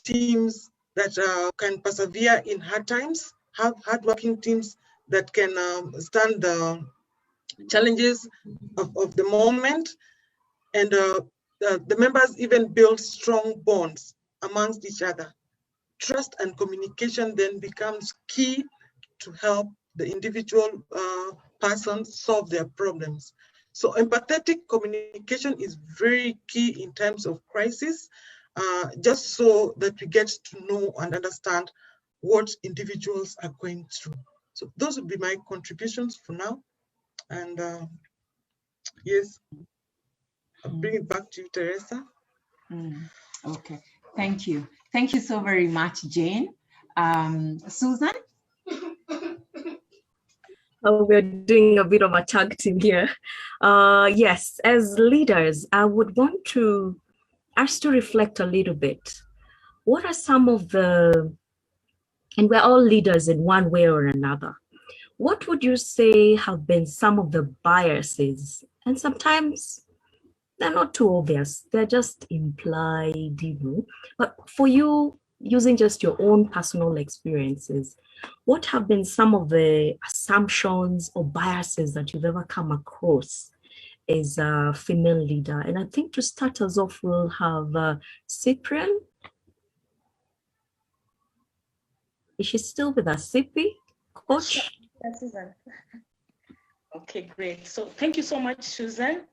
teams that can persevere in hard times, have hardworking teams that can stand the challenges of the moment, and the members even build strong bonds amongst each other. Trust and communication then becomes key to help the individual person solve their problems. So empathetic communication is very key in times of crisis, just so that we get to know and understand what individuals are going through. So those would be my contributions for now. And yes, I'll bring it back to you, Teresa. Okay, thank you. Thank you so very much, Jane. Suzan? Oh, we're doing a bit of a tag team here. Yes, as leaders, I would want to ask to reflect a little bit. What are some of the, and we're all leaders in one way or another, what would you say have been some of the biases? And sometimes they're not too obvious, they're just implied, you know. But for you, using just your own personal experiences, what have been some of the assumptions or biases that you've ever come across as a female leader? And I think to start us off, we'll have Cyprine. Is she still with us, Sippy, coach? Yes, Suzanne. Okay, great. So thank you so much, Suzanne.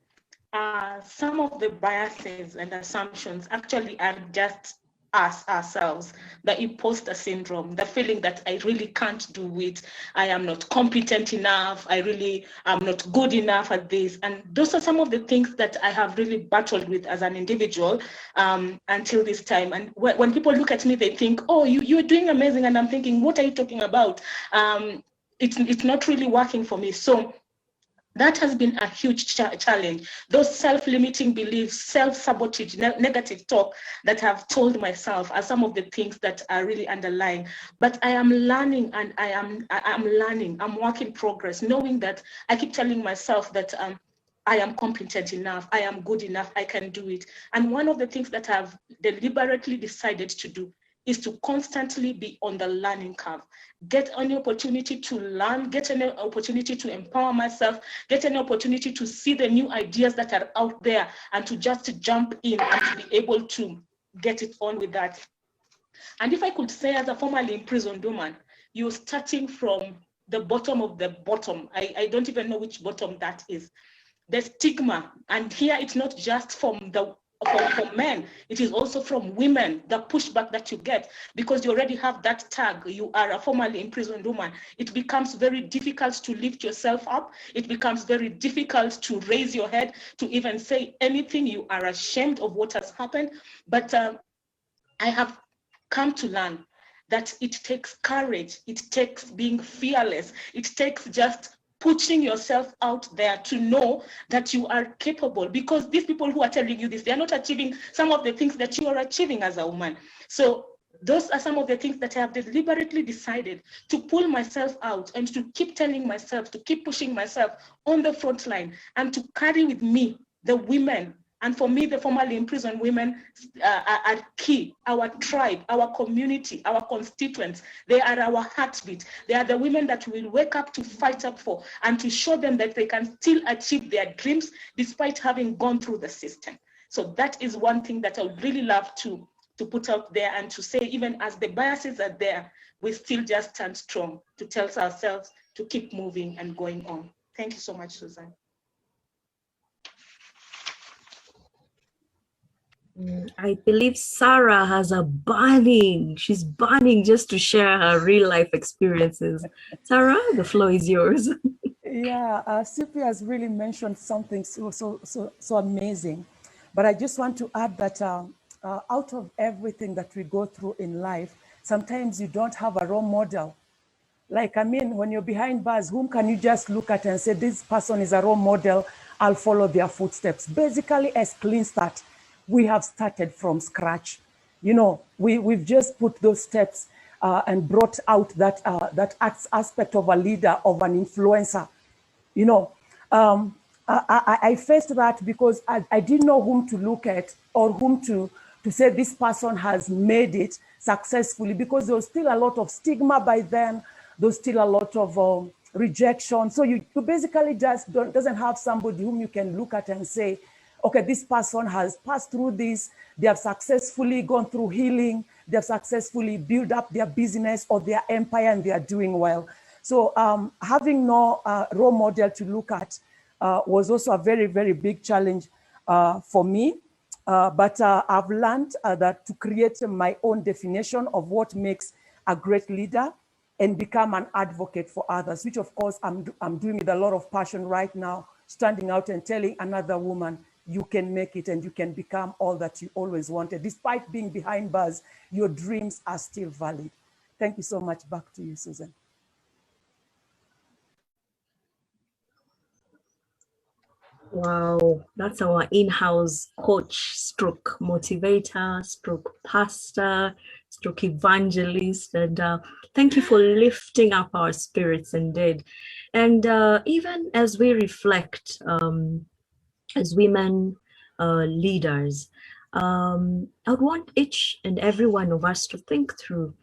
Some of the biases and assumptions actually are just us ourselves, the imposter syndrome, the feeling that I really can't do it, I am not competent enough, I really am not good enough at this. And those are some of the things that I have really battled with as an individual until this time. And when people look at me, they think, oh, you're doing amazing. And I'm thinking, what are you talking about? It's not really working for me. So that has been a huge challenge. Those self-limiting beliefs, self-sabotage, negative talk that I've told myself are some of the things that are really underlying. But I am learning, and I'm learning. I'm work in progress, knowing that I keep telling myself that I am competent enough, I am good enough, I can do it. And one of the things that I've deliberately decided to do is to constantly be on the learning curve. Get any opportunity to learn, get any opportunity to empower myself, get any opportunity to see the new ideas that are out there, and to just jump in and to be able to get it on with that. And if I could say, as a formerly imprisoned woman, you're starting from the bottom of the bottom. I don't even know which bottom that is. The stigma, and here it's not just from the for men. It is also from women, the pushback that you get, because you already have that tag, you are a formerly imprisoned woman. It becomes very difficult to lift yourself up. It becomes very difficult to raise your head, to even say anything. You are ashamed of what has happened. But I have come to learn that it takes courage, it takes being fearless, it takes just putting yourself out there to know that you are capable, because these people who are telling you this, they are not achieving some of the things that you are achieving as a woman. So those are some of the things that I have deliberately decided to pull myself out and to keep telling myself, to keep pushing myself on the front line, and to carry with me the women. And for me, the formerly imprisoned women are key. Our tribe, our community, our constituents, they are our heartbeat. They are the women that will wake up to fight up for, and to show them that they can still achieve their dreams despite having gone through the system. So that is one thing that I would really love to put out there, and to say, even as the biases are there, we still just stand strong to tell ourselves to keep moving and going on. Thank you so much, Suzanne. I believe Sarah has she's burning just to share her real life experiences. Sarah, the floor is yours. Yeah, Sipi has really mentioned something so amazing. But I just want to add that out of everything that we go through in life, sometimes you don't have a role model. Like, I mean, when you're behind bars, whom can you just look at and say, this person is a role model, I'll follow their footsteps? Basically, as Clean Start, we have started from scratch. You know, we've just put those steps and brought out that aspect of a leader, of an influencer. You know, I faced that because I didn't know whom to look at, or whom to say this person has made it successfully, because there was still a lot of stigma by then. There's still a lot of rejection. So you basically just doesn't have somebody whom you can look at and say, okay, this person has passed through this, they have successfully gone through healing, they have successfully built up their business or their empire, and they are doing well. So having no role model to look at was also a very, very big challenge for me. But I've learned that to create my own definition of what makes a great leader and become an advocate for others, which of course I'm doing with a lot of passion right now, standing out and telling another woman, you can make it and you can become all that you always wanted. Despite being behind bars, your dreams are still valid. Thank you so much. Back to you, Suzanne. Wow, that's our in-house coach, stroke motivator, stroke pastor, stroke evangelist. And thank you for lifting up our spirits indeed. And even as we reflect as women leaders, I would want each and every one of us to think through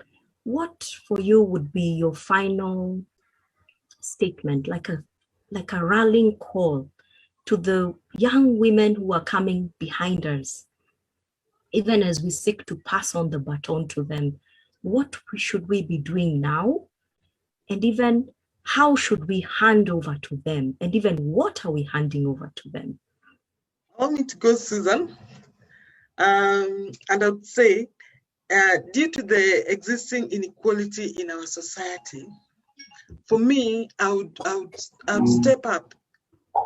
what for you would be your final statement, like a rallying call to the young women who are coming behind us, even as we seek to pass on the baton to them. What should we be doing now? And even how should we hand over to them? And even what are we handing over to them? Allow me to go, Suzanne. And I would say, due to the existing inequality in our society, for me, I would step up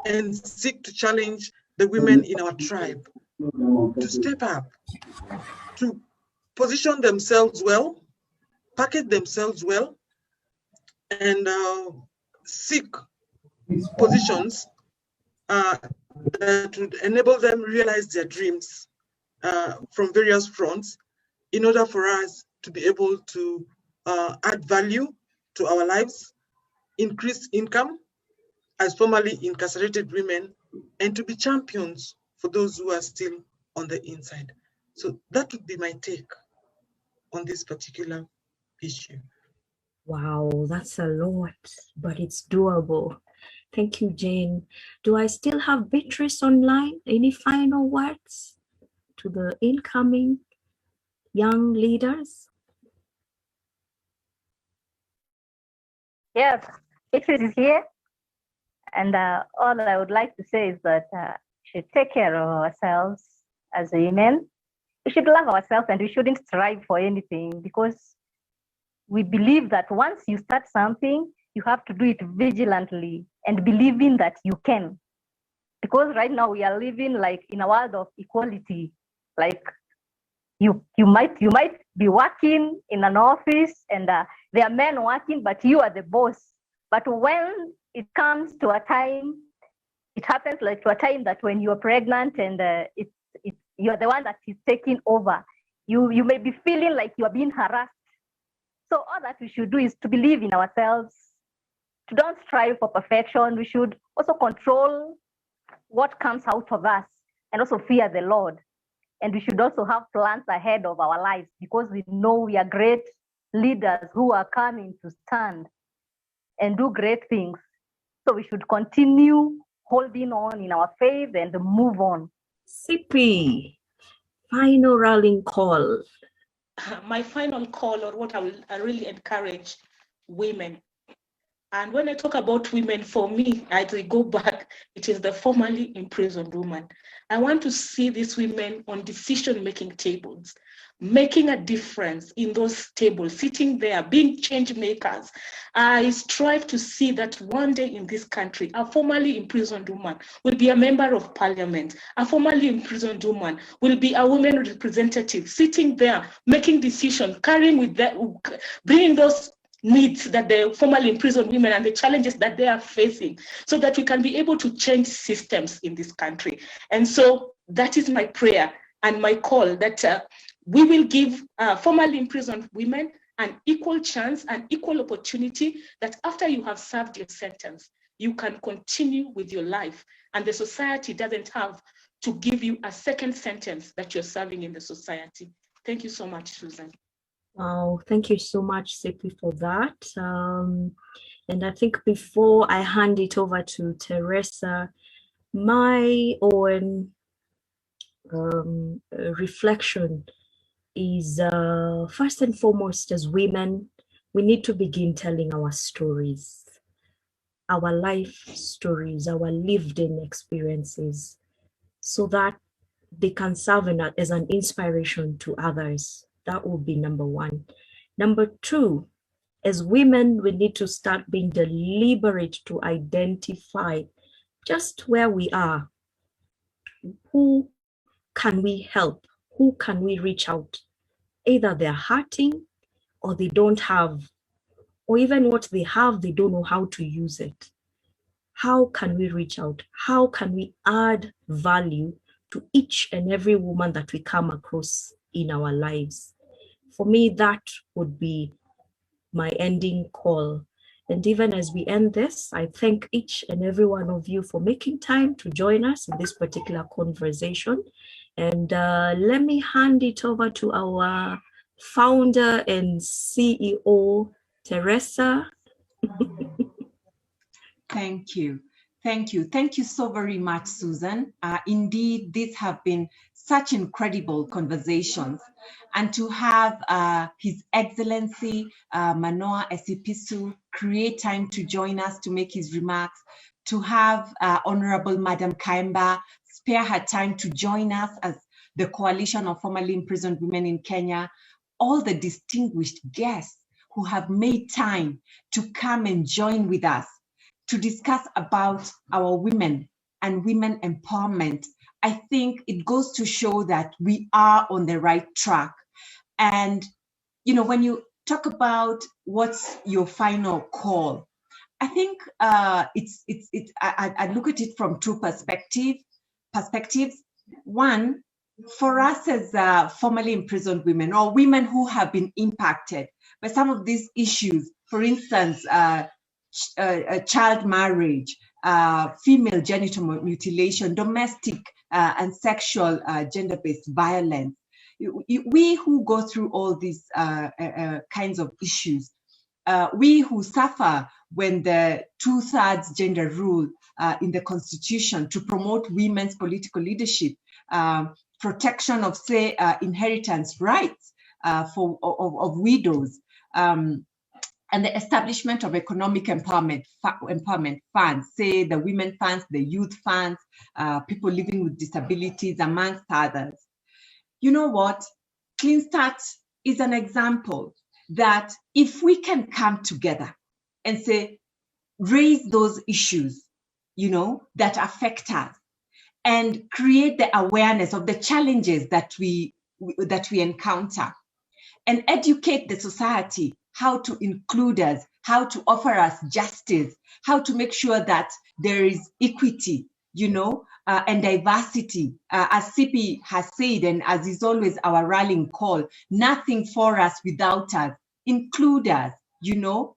and seek to challenge the women in our tribe to step up, to position themselves well, package themselves well, and seek positions that would enable them realize their dreams from various fronts, in order for us to be able to add value to our lives, increase income as formerly incarcerated women, and to be champions for those who are still on the inside. So that would be my take on this particular issue. Wow, that's a lot, but it's doable. Thank you, Jane. Do I still have Beatrice online? Any final words to the incoming young leaders? Yes, Beatrice is here. And all I would like to say is that we should take care of ourselves as women, we should love ourselves and we shouldn't strive for anything, because we believe that once you start something, you have to do it vigilantly and believing that you can. Because right now we are living like in a world of equality. Like you might be working in an office and there are men working, but you are the boss. But when it comes to a time, it happens like to a time that when you're pregnant and you're the one that is taking over, you may be feeling like you are being harassed. So all that we should do is to believe in ourselves, to don't strive for perfection. We should also control what comes out of us and also fear the Lord. And we should also have plans ahead of our lives, because we know we are great leaders who are coming to stand and do great things. So we should continue holding on in our faith and move on. CP, final rallying call. My final call, or what I really encourage women. And when I talk about women, for me, I go back, it is the formerly imprisoned woman. I want to see these women on decision-making tables, making a difference in those tables, sitting there, being change makers. I strive to see that one day in this country, a formerly imprisoned woman will be a member of parliament. A formerly imprisoned woman will be a woman representative, sitting there, making decisions, carrying with that, bringing those needs that the formerly imprisoned women and the challenges that they are facing, so that we can be able to change systems in this country. And so that is my prayer and my call, that we will give formerly imprisoned women an equal chance and equal opportunity, that after you have served your sentence, you can continue with your life, and the society doesn't have to give you a second sentence that you're serving in the society. Thank you so much, Suzanne. Wow, thank you so much, Sipi, for that. And I think before I hand it over to Teresa, my own reflection is first and foremost, as women, we need to begin telling our stories, our life stories, our lived-in experiences, so that they can serve as an inspiration to others. That would be number one. Number two, as women, we need to start being deliberate to identify just where we are. Who can we help? Who can we reach out? Either they're hurting or they don't have, or even what they have, they don't know how to use it. How can we reach out? How can we add value to each and every woman that we come across in our lives? For me, that would be my ending call. And even as we end this, I thank each and every one of you for making time to join us in this particular conversation. And let me hand it over to our founder and CEO, Teresa. Thank you. Thank you. Thank you so very much, Suzanne. Indeed, these have been such incredible conversations. And to have His Excellency Manoah Esipisu create time to join us to make his remarks, to have Honorable Madam Kayemba spare her time to join us as the Coalition of Formerly Imprisoned Women in Kenya, all the distinguished guests who have made time to come and join with us to discuss about our women and women empowerment. I think it goes to show that we are on the right track. And, you know, when you talk about what's your final call, I think I look at it from two perspectives. One, for us as formerly imprisoned women, or women who have been impacted by some of these issues, for instance, child marriage, female genital mutilation, domestic and sexual gender-based violence. We who go through all these kinds of issues, we who suffer when the 2/3 gender rule in the Constitution to promote women's political leadership, protection of, say, inheritance rights of widows, and the establishment of economic empowerment funds, say the women funds, the youth funds, people living with disabilities, amongst others. you know what? Clean Start is an example that if we can come together and say, raise those issues, you know, that affect us, and create the awareness of the challenges that we encounter, and educate the society how to include us, how to offer us justice, how to make sure that there is equity, you know, and diversity. As CP has said, and as is always our rallying call, nothing for us without us, include us, you know.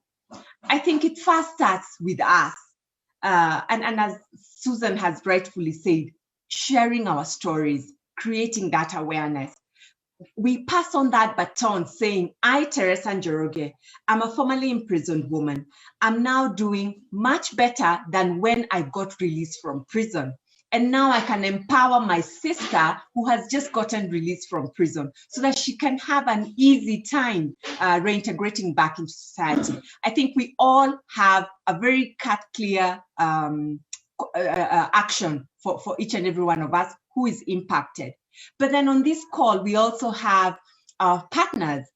I think it first starts with us. And as Suzanne has rightfully said, sharing our stories, creating that awareness. We pass on that baton saying, I, Teresa Njoroge, I'm a formerly imprisoned woman. I'm now doing much better than when I got released from prison. And now I can empower my sister who has just gotten released from prison so that she can have an easy time reintegrating back into society. I think we all have a very clear action for each and every one of us who is impacted. But then on this call, we also have our partners,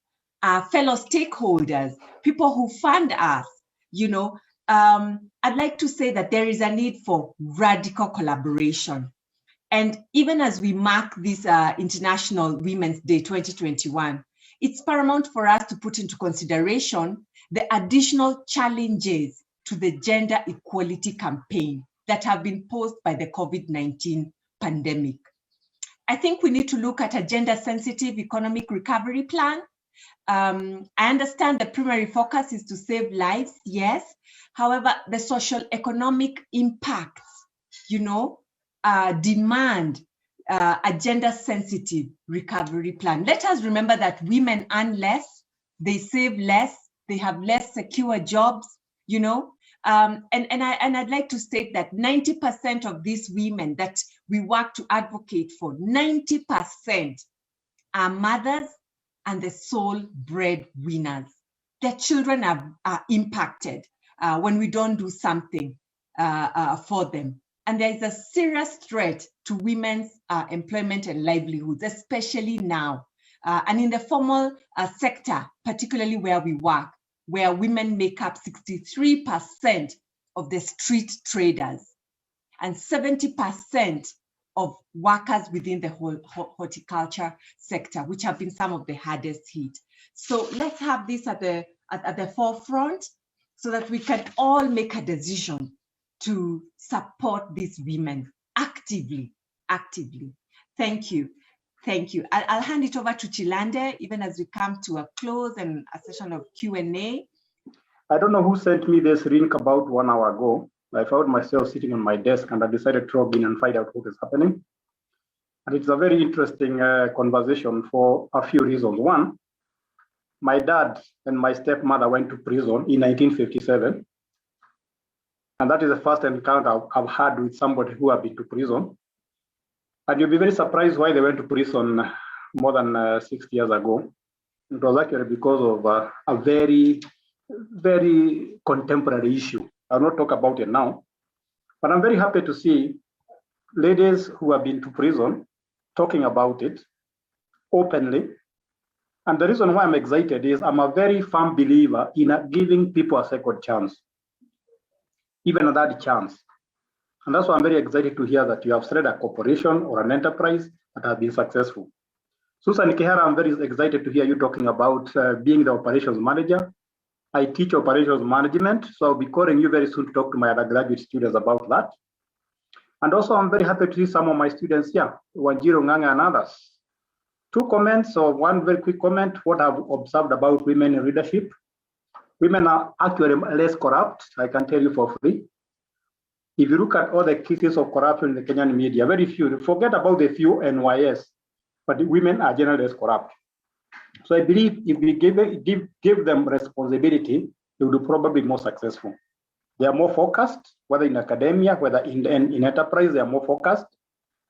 our fellow stakeholders, people who fund us, you know. I'd like to say that there is a need for radical collaboration. And even as we mark this International Women's Day 2021, it's paramount for us to put into consideration the additional challenges to the gender equality campaign that have been posed by the COVID-19 pandemic. I think we need to look at a gender-sensitive economic recovery plan. I understand the primary focus is to save lives, yes. However, the social economic impacts, you know, demand a gender-sensitive recovery plan. Let us remember that women earn less, they save less, they have less secure jobs, you know. And I'd like to state that 90% of these women that we work to advocate for, 90% are mothers and the sole breadwinners. Their children are impacted when we don't do something for them. And there is a serious threat to women's employment and livelihoods, especially now. And in the formal sector, particularly where we work, where women make up 63% of the street traders and 70% of workers within the whole horticulture sector, which have been some of the hardest hit. So let's have this at the forefront so that we can all make a decision to support these women actively. Thank you. Thank you. I'll hand it over to Chilande, even as we come to a close and a session of Q&A. I don't know who sent me this link about 1 hour ago. I found myself sitting on my desk and I decided to log in and find out what is happening. And it's a very interesting conversation for a few reasons. One, my dad and my stepmother went to prison in 1957. And that is the first encounter I've had with somebody who have been to prison. And you'll be very surprised why they went to prison more than 6 years ago. It was actually because of a very, very contemporary issue. I'll not talk about it now, but I'm very happy to see ladies who have been to prison talking about it openly. And the reason why I'm excited is I'm a very firm believer in giving people a second chance, even a third chance. And that's why I'm very excited to hear that you have started a corporation or an enterprise that has been successful. Suzanne Kihara, I'm very excited to hear you talking about being the operations manager. I teach operations management, so I'll be calling you very soon to talk to my undergraduate students about that. And also, I'm very happy to see some of my students here, Wanjiro, Nganga, and others. 2 comments, or 1 very quick comment, what I've observed about women in leadership. Women are actually less corrupt, I can tell you for free. If you look at all the cases of corruption in the Kenyan media, very few, forget about the few NYS, but the women are generally less corrupt. So I believe if we give them responsibility, they will be probably more successful. They are more focused, whether in academia, whether in enterprise, they are more focused.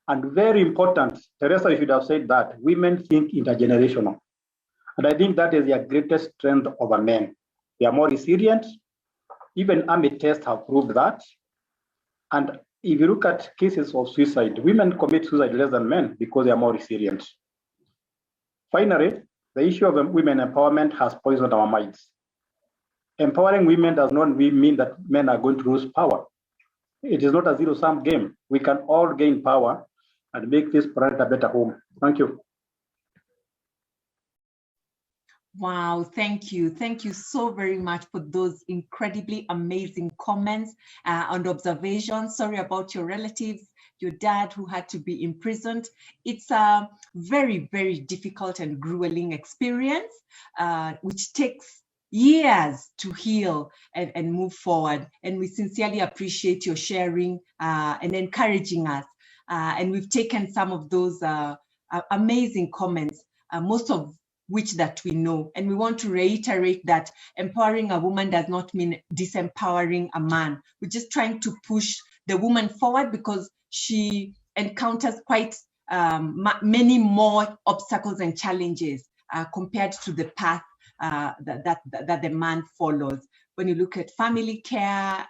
And very important, Teresa, you should have said that, women think intergenerational. And I think that is their greatest strength over men. They are more resilient. Even army tests have proved that. And if you look at cases of suicide, women commit suicide less than men because they are more resilient. Finally, the issue of women empowerment has poisoned our minds. Empowering women does not mean that men are going to lose power. It is not a zero-sum game. We can all gain power and make this planet a better home. Thank you. Wow, thank you. Thank you so very much for those incredibly amazing comments and observations. Sorry about your relatives, your dad who had to be imprisoned. It's a very, very difficult and grueling experience, which takes years to heal and move forward. And we sincerely appreciate your sharing and encouraging us. And we've taken some of those amazing comments, most of which that we know. And we want to reiterate that empowering a woman does not mean disempowering a man. We're just trying to push the woman forward because she encounters quite many more obstacles and challenges compared to the path that the man follows. When you look at family care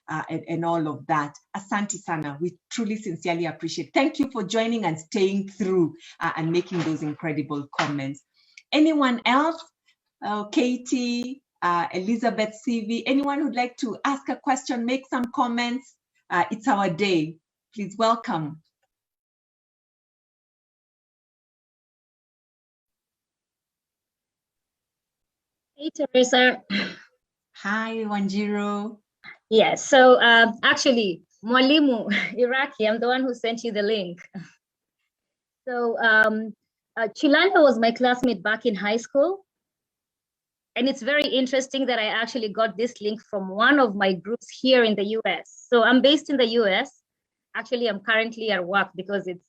and all of that. Asante sana, we truly sincerely appreciate. Thank you for joining and staying through and making those incredible comments. Anyone else? Katie, Elizabeth CV, anyone who'd like to ask a question, make some comments? It's our day. Please welcome. Hey, Teresa. Hi, Wanjiro. Yes, so actually, Mwalimu Iraqi, I'm the one who sent you the link. So Chilande was my classmate back in high school. And it's very interesting that I actually got this link from one of my groups here in the US. So I'm based in the US. Actually, I'm currently at work because it's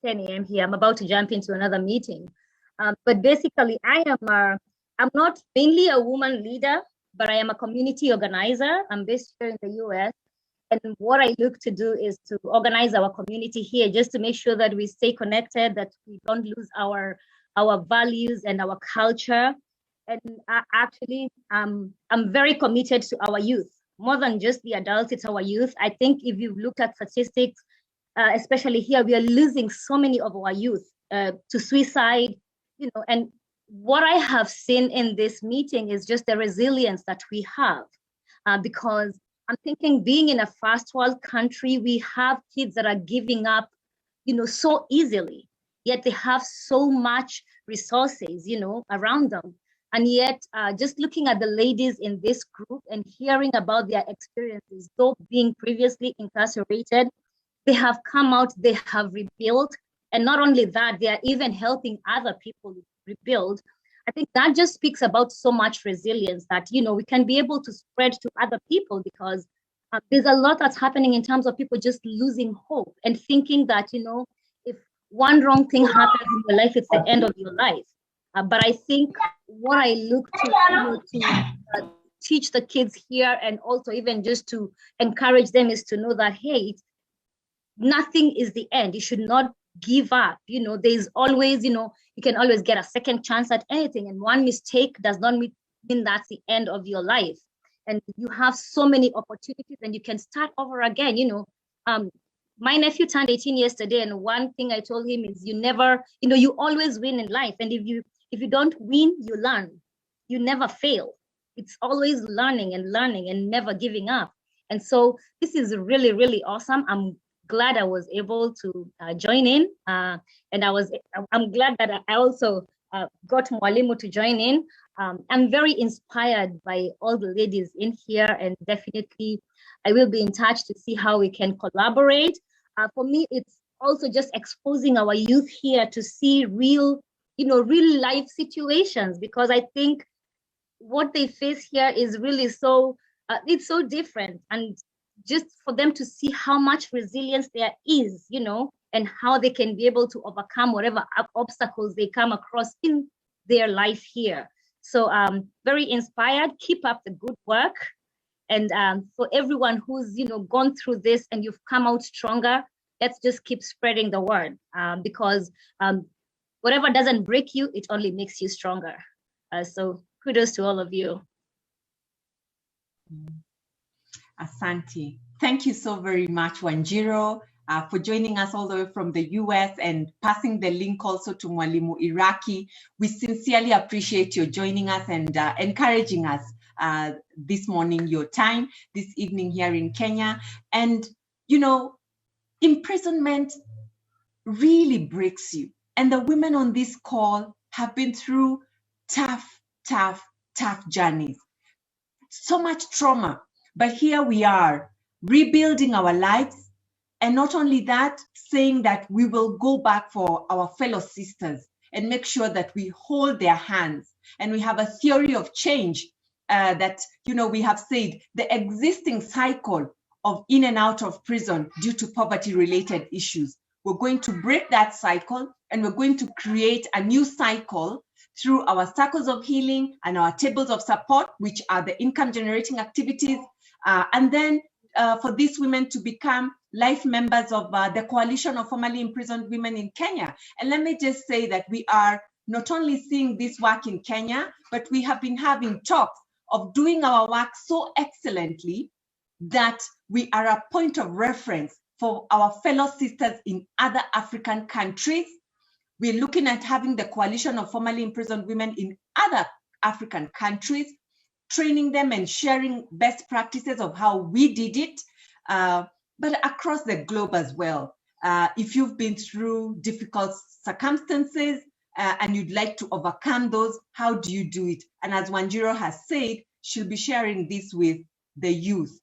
10 a.m. here. I'm about to jump into another meeting. But basically, I'm not mainly a woman leader, but I am a community organizer. I'm based here in the US. And what I look to do is to organize our community here just to make sure that we stay connected, that we don't lose our values and our culture. And actually, I'm very committed to our youth, more than just the adults, it's our youth. I think if you look at statistics, especially here, we are losing so many of our youth to suicide, and what I have seen in this meeting is just the resilience that we have, because I'm thinking being in a first world country, we have kids that are giving up, so easily, yet they have so much resources, around them. And yet, just looking at the ladies in this group and hearing about their experiences, though being previously incarcerated, they have come out, they have rebuilt. And not only that, they are even helping other people rebuild. I think that just speaks about so much resilience that, we can be able to spread to other people, because there's a lot that's happening in terms of people just losing hope and thinking that, if one wrong thing happens in your life, it's the end of your life. But I think what I look to teach the kids here, and also even just to encourage them, is to know that, hey, nothing is the end. You should not give up. There's always, you can always get a second chance at anything. And one mistake does not mean that's the end of your life. And you have so many opportunities and you can start over again. My nephew turned 18 yesterday, and one thing I told him is you never, you always win in life. And if you don't win, you learn. You never fail. It's always learning and never giving up. And so this is really, really awesome. I'm glad I was able to join in. And I'm glad that I also got Mwalimu to join in. I'm very inspired by all the ladies in here, and definitely I will be in touch to see how we can collaborate. For me, it's also just exposing our youth here to see real life situations, because I think what they face here is really it's so different. And just for them to see how much resilience there is, and how they can be able to overcome whatever obstacles they come across in their life here. So very inspired. Keep up the good work. And for everyone who's gone through this and you've come out stronger, let's just keep spreading the word, because whatever doesn't break you, it only makes you stronger. So kudos to all of you. Asante. Thank you so very much, Wanjiro. for joining us all the way from the US and passing the link also to Mwalimu Iraki. We sincerely appreciate your joining us and encouraging us this morning, your time, this evening here in Kenya. And, you know, imprisonment really breaks you. And the women on this call have been through tough journeys. So much trauma, but here we are rebuilding our lives. And not only that, saying that we will go back for our fellow sisters and make sure that we hold their hands. And we have a theory of change that, you know, we have said the existing cycle of in and out of prison due to poverty-related issues. We're going to break that cycle, and we're going to create a new cycle through our circles of healing and our tables of support, which are the income-generating activities, and then for these women to become life members of the Coalition of Formerly Imprisoned Women in Kenya. And let me just say that we are not only seeing this work in Kenya, but we have been having talks of doing our work so excellently that we are a point of reference for our fellow sisters in other African countries. We're looking at having the Coalition of Formerly Imprisoned Women in other African countries, training them and sharing best practices of how we did it, but across the globe as well. If you've been through difficult circumstances and you'd like to overcome those, how do you do it? And as Wanjiro has said, she'll be sharing this with the youth.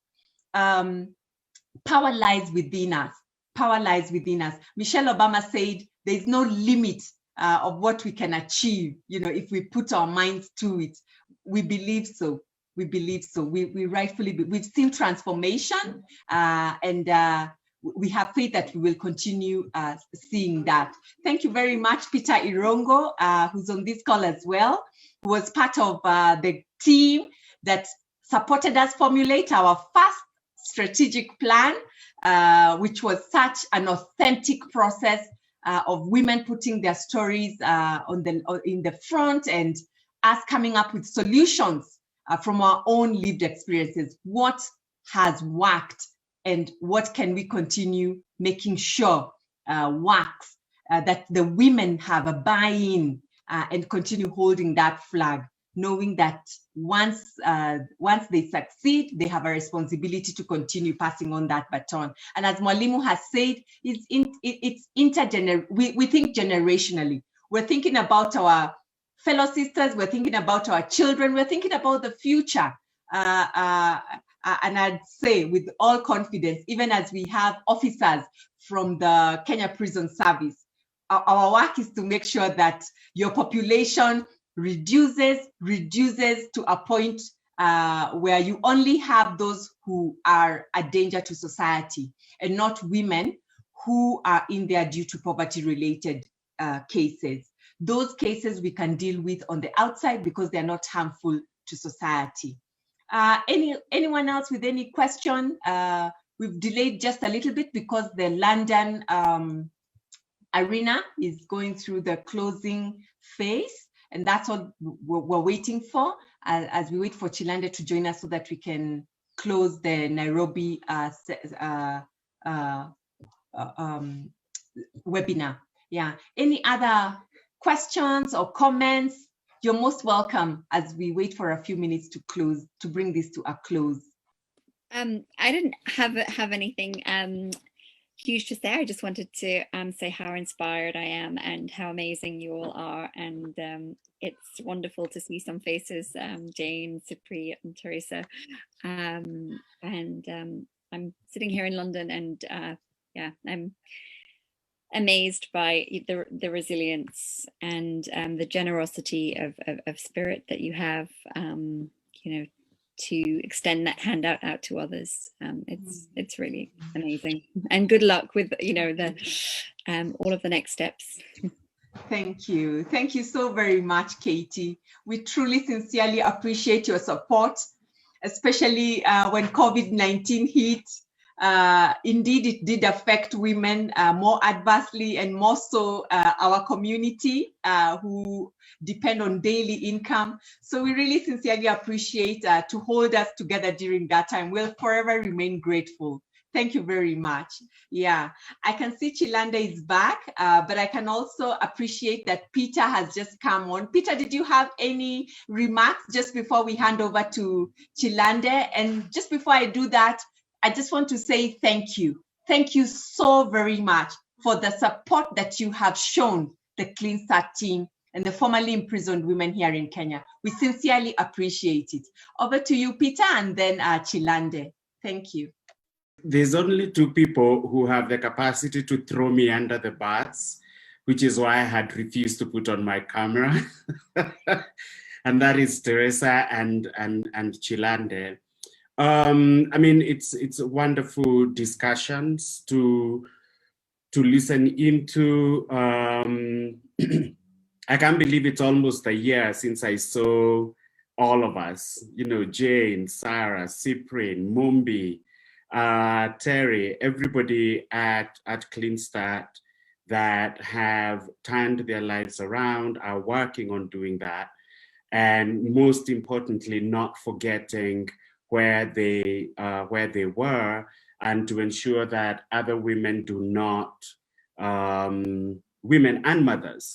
Power lies within us. Power lies within us. Michelle Obama said, there's no limit of what we can achieve, you know, if we put our minds to it. We believe so. We believe so. We rightfully, we've seen transformation, and we have faith that we will continue seeing that. Thank you very much, Peter Irongo, who's on this call as well, who was part of the team that supported us formulate our first strategic plan, which was such an authentic process of women putting their stories in the front and us coming up with solutions from our own lived experiences. What has worked and what can we continue making sure works, that the women have a buy-in and continue holding that flag, knowing that once they succeed, they have a responsibility to continue passing on that baton. And as Mwalimu has said, it's intergenerational. We think generationally. We're thinking about our fellow sisters, we're thinking about our children, we're thinking about the future. And I'd say with all confidence, even as we have officers from the Kenya Prison Service, our work is to make sure that your population reduces to a point where you only have those who are a danger to society and not women who are in there due to poverty-related cases. Those cases we can deal with on the outside because they're not harmful to society. Anyone else with any question? We've delayed just a little bit because the London arena is going through the closing phase, and that's what we're waiting for as we wait for Chilande to join us so that we can close the Nairobi webinar. Yeah. Any other questions or comments? You're most welcome as we wait for a few minutes to close, to bring this to a close. I didn't have anything huge to say. I just wanted to say how inspired I am and how amazing you all are. And it's wonderful to see some faces, Jane, Cyprine, and Teresa. And I'm sitting here in London, and yeah, I'm amazed by the resilience and the generosity of spirit that you have, you know, to extend that hand out to others. It's really amazing, and good luck with, you know, the all of the next steps. Thank you so very much, Katie. We truly sincerely appreciate your support, especially when COVID-19 hit. Indeed, it did affect women more adversely, and more so our community who depend on daily income. So we really sincerely appreciate to hold us together during that time. We'll forever remain grateful. Thank you very much. Yeah, I can see Chilande is back, but I can also appreciate that Peter has just come on. Peter, did you have any remarks just before we hand over to Chilande? And just before I do that, I just want to say thank you. Thank you so very much for the support that you have shown the Clean Start team and the formerly imprisoned women here in Kenya. We sincerely appreciate it. Over to you, Peter, and then Chilande. Thank you. There's only two people who have the capacity to throw me under the bus, which is why I had refused to put on my camera. And that is Teresa and Chilande. I mean, it's wonderful discussions to listen into. I can't believe it's almost a year since I saw all of us, you know, Jane, Sarah, Cyprine, Mumbi, Terry, everybody at Clean Start that have turned their lives around, are working on doing that. And most importantly, not forgetting where they were, and to ensure that other women do not, women and mothers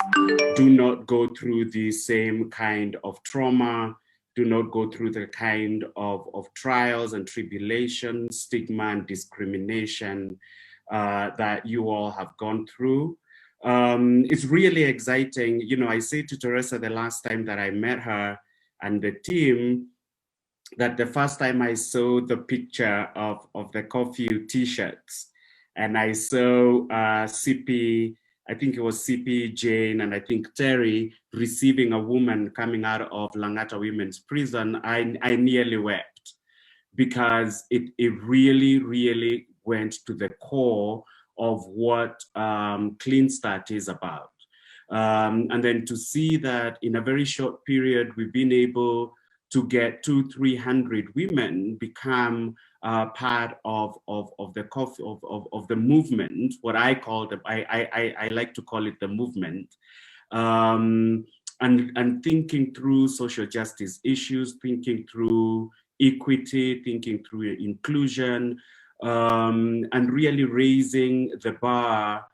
do not go through the same kind of trauma, do not go through the kind of trials and tribulations, stigma and discrimination that you all have gone through. It's really exciting. You know, I said to Teresa the last time that I met her and the team, that the first time I saw the picture of the coffee t-shirts, and I saw CP, I think it was CP, Jane, and I think Terry receiving a woman coming out of Langata Women's Prison, I nearly wept, because it really, really went to the core of what Clean Start is about. And then to see that in a very short period, we've been able to get 200-300 women become part of the movement, what I call the, I like to call it the movement, and thinking through social justice issues, thinking through equity, thinking through inclusion, and really raising the bar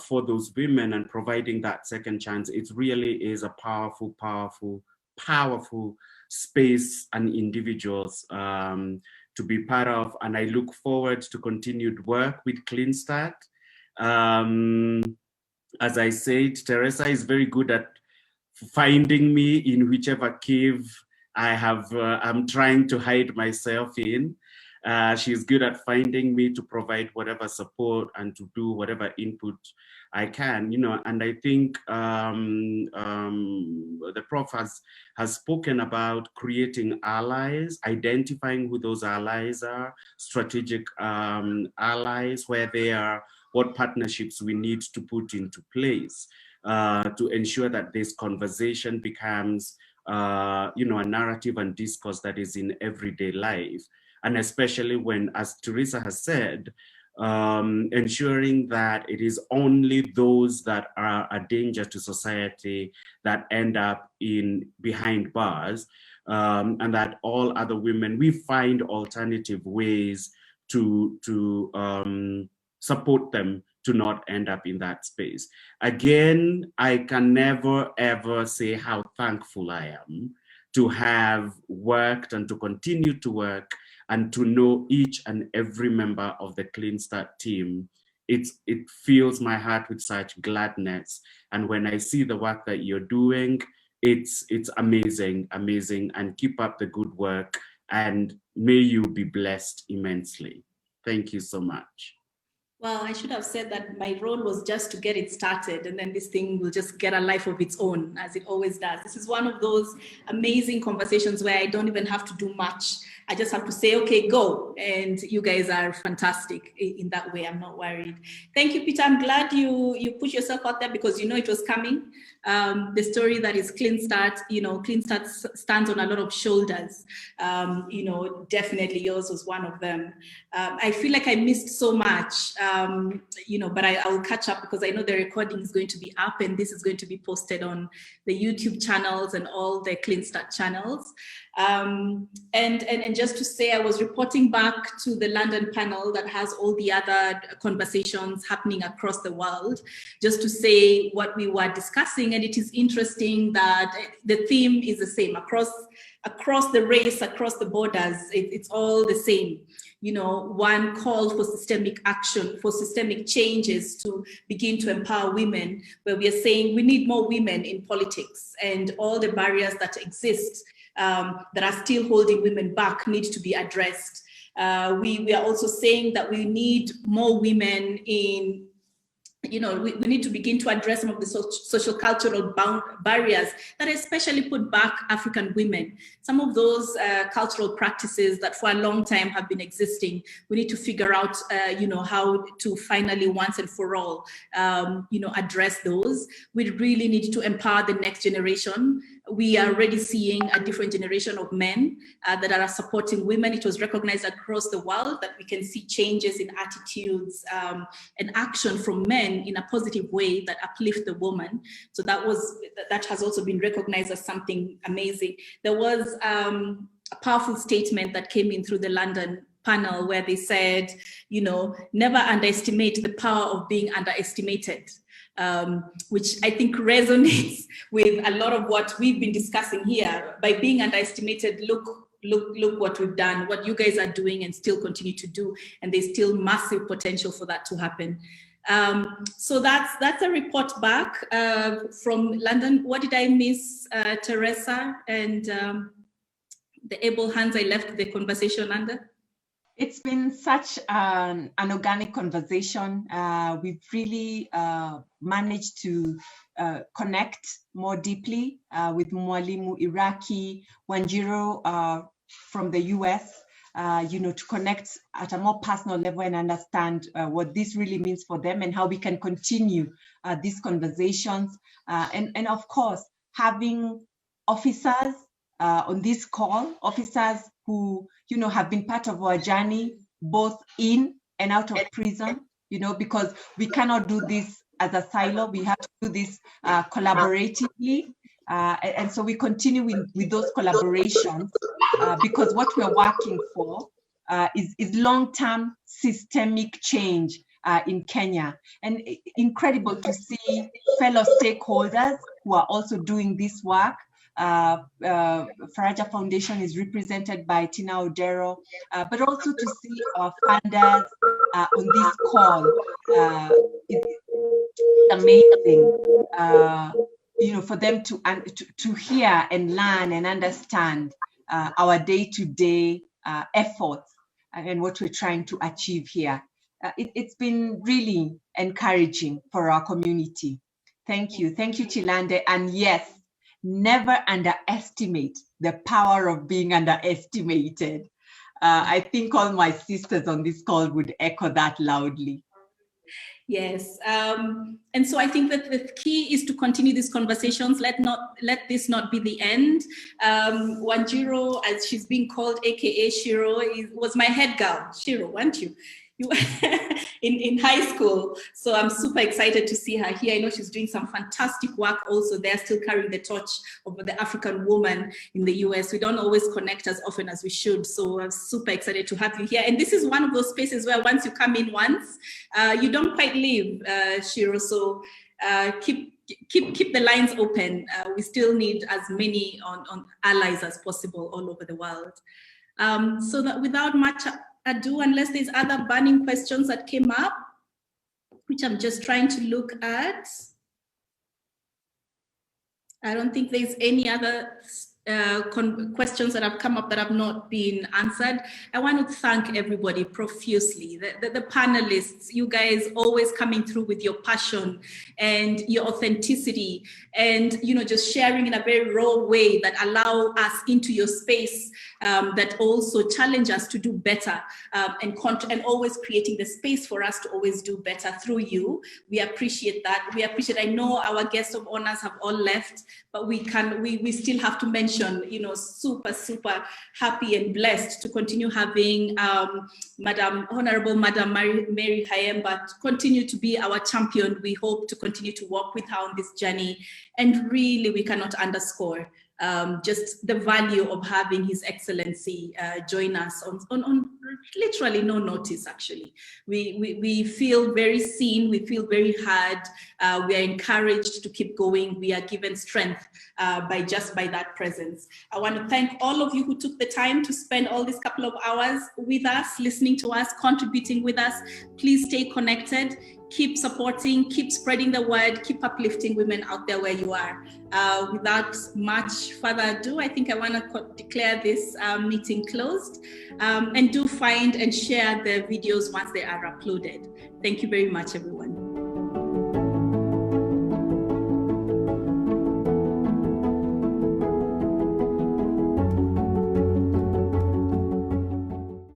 for those women and providing that second chance. It really is a powerful, powerful, powerful space and individuals to be part of, and I look forward to continued work with Clean Start. As I said, Teresa is very good at finding me in whichever cave I'm trying to hide myself in. She's good at finding me to provide whatever support and to do whatever input I can, you know. And I think the Prof has spoken about creating allies, identifying who those allies are, strategic allies, where they are, what partnerships we need to put into place to ensure that this conversation becomes, you know, a narrative and discourse that is in everyday life. And especially when, as Teresa has said, ensuring that it is only those that are a danger to society that end up behind bars, and that all other women, we find alternative ways to support them to not end up in that space. Again, I can never ever say how thankful I am to have worked and to continue to work and to know each and every member of the Clean Start team. It fills my heart with such gladness. And when I see the work that you're doing, it's amazing, amazing, and keep up the good work, and may you be blessed immensely. Thank you so much. Well, I should have said that my role was just to get it started, and then this thing will just get a life of its own, as it always does. This is one of those amazing conversations where I don't even have to do much. I just have to say, okay, go. And you guys are fantastic in that way. I'm not worried. Thank you, Peter. I'm glad you put yourself out there, because you know it was coming. The story that is Clean Start, you know, Clean Start stands on a lot of shoulders. You know, definitely yours was one of them. I feel like I missed so much you know, but I will catch up because I know the recording is going to be up and this is going to be posted on the YouTube channels and all the Clean Start channels. And just to say, I was reporting back to the London panel that has all the other conversations happening across the world, just to say what we were discussing. And it is interesting that the theme is the same across the race, across the borders. It's all the same. You know, one call for systemic action, for systemic changes to begin to empower women, where we are saying we need more women in politics, and all the barriers that exist that are still holding women back need to be addressed. We are also saying that we need more women in, you know, we need to begin to address some of the social cultural barriers that especially put back African women. Some of those cultural practices that for a long time have been existing, we need to figure out, you know, how to finally once and for all, you know, address those. We really need to empower the next generation. We are already seeing a different generation of men that are supporting women. It was recognized across the world that we can see changes in attitudes and action from men in a positive way that uplift the woman. So that has also been recognized as something amazing. There was a powerful statement that came in through the London panel where they said, you know, never underestimate the power of being underestimated. Which I think resonates with a lot of what we've been discussing here. By being underestimated, look what we've done, what you guys are doing and still continue to do, and there's still massive potential for that to happen. So that's a report back from London. What did I miss, Teresa, and the able hands I left the conversation under? It's been such an organic conversation. We've really managed to connect more deeply with Mwalimu Iraki, Wanjiro from the US, you know, to connect at a more personal level and understand what this really means for them and how we can continue these conversations. And of course, having officers on this call, officers who, you know, have been part of our journey, both in and out of prison, you know, because we cannot do this as a silo. We have to do this collaboratively. And so we continue with those collaborations because what we're working for is long-term systemic change in Kenya. And incredible to see fellow stakeholders who are also doing this work. Faraja Foundation is represented by Tina Odero, but also to see our funders on this call. It's amazing, you know, for them to hear and learn and understand our day-to-day efforts and what we're trying to achieve here. It's been really encouraging for our community. Thank you, Chilande, and yes, never underestimate the power of being underestimated. I think all my sisters on this call would echo that loudly. Yes, and so I think that the key is to continue these conversations. Let this not be the end. Wanjiro, as she's being called, AKA Shiro, was my head girl. Shiro, weren't you? in high school. So I'm super excited to see her here. I know she's doing some fantastic work also there, still carrying the torch of the African woman in the US. We don't always connect as often as we should. So I'm super excited to have you here. And this is one of those spaces where once you come in once, you don't quite leave, Shiro. So keep the lines open. We still need as many on allies as possible all over the world. So that without much ado, unless there's other burning questions that came up, which I'm just trying to look at. I don't think there's any other questions that have come up that have not been answered. I want to thank everybody profusely, the panelists, you guys always coming through with your passion and your authenticity and, you know, just sharing in a very raw way that allow us into your space, that also challenge us to do better, and always creating the space for us to always do better through you. We appreciate that. I know our guests of honors have all left, but we still have to mention mentioned, super happy and blessed to continue having Honorable Madam Mary Kayemba continue to be our champion. We hope to continue to walk with her on this journey, and really we cannot underscore just the value of having His Excellency join us on literally no notice. Actually, we feel very seen, we feel very heard, we are encouraged to keep going, we are given strength by that presence. I want to thank all of you who took the time to spend all these couple of hours with us, listening to us, contributing with us. Please stay connected. Keep supporting, keep spreading the word, keep uplifting women out there where you are. Without much further ado, I think I want to declare this meeting closed. And do find and share the videos once they are uploaded. Thank you very much, everyone.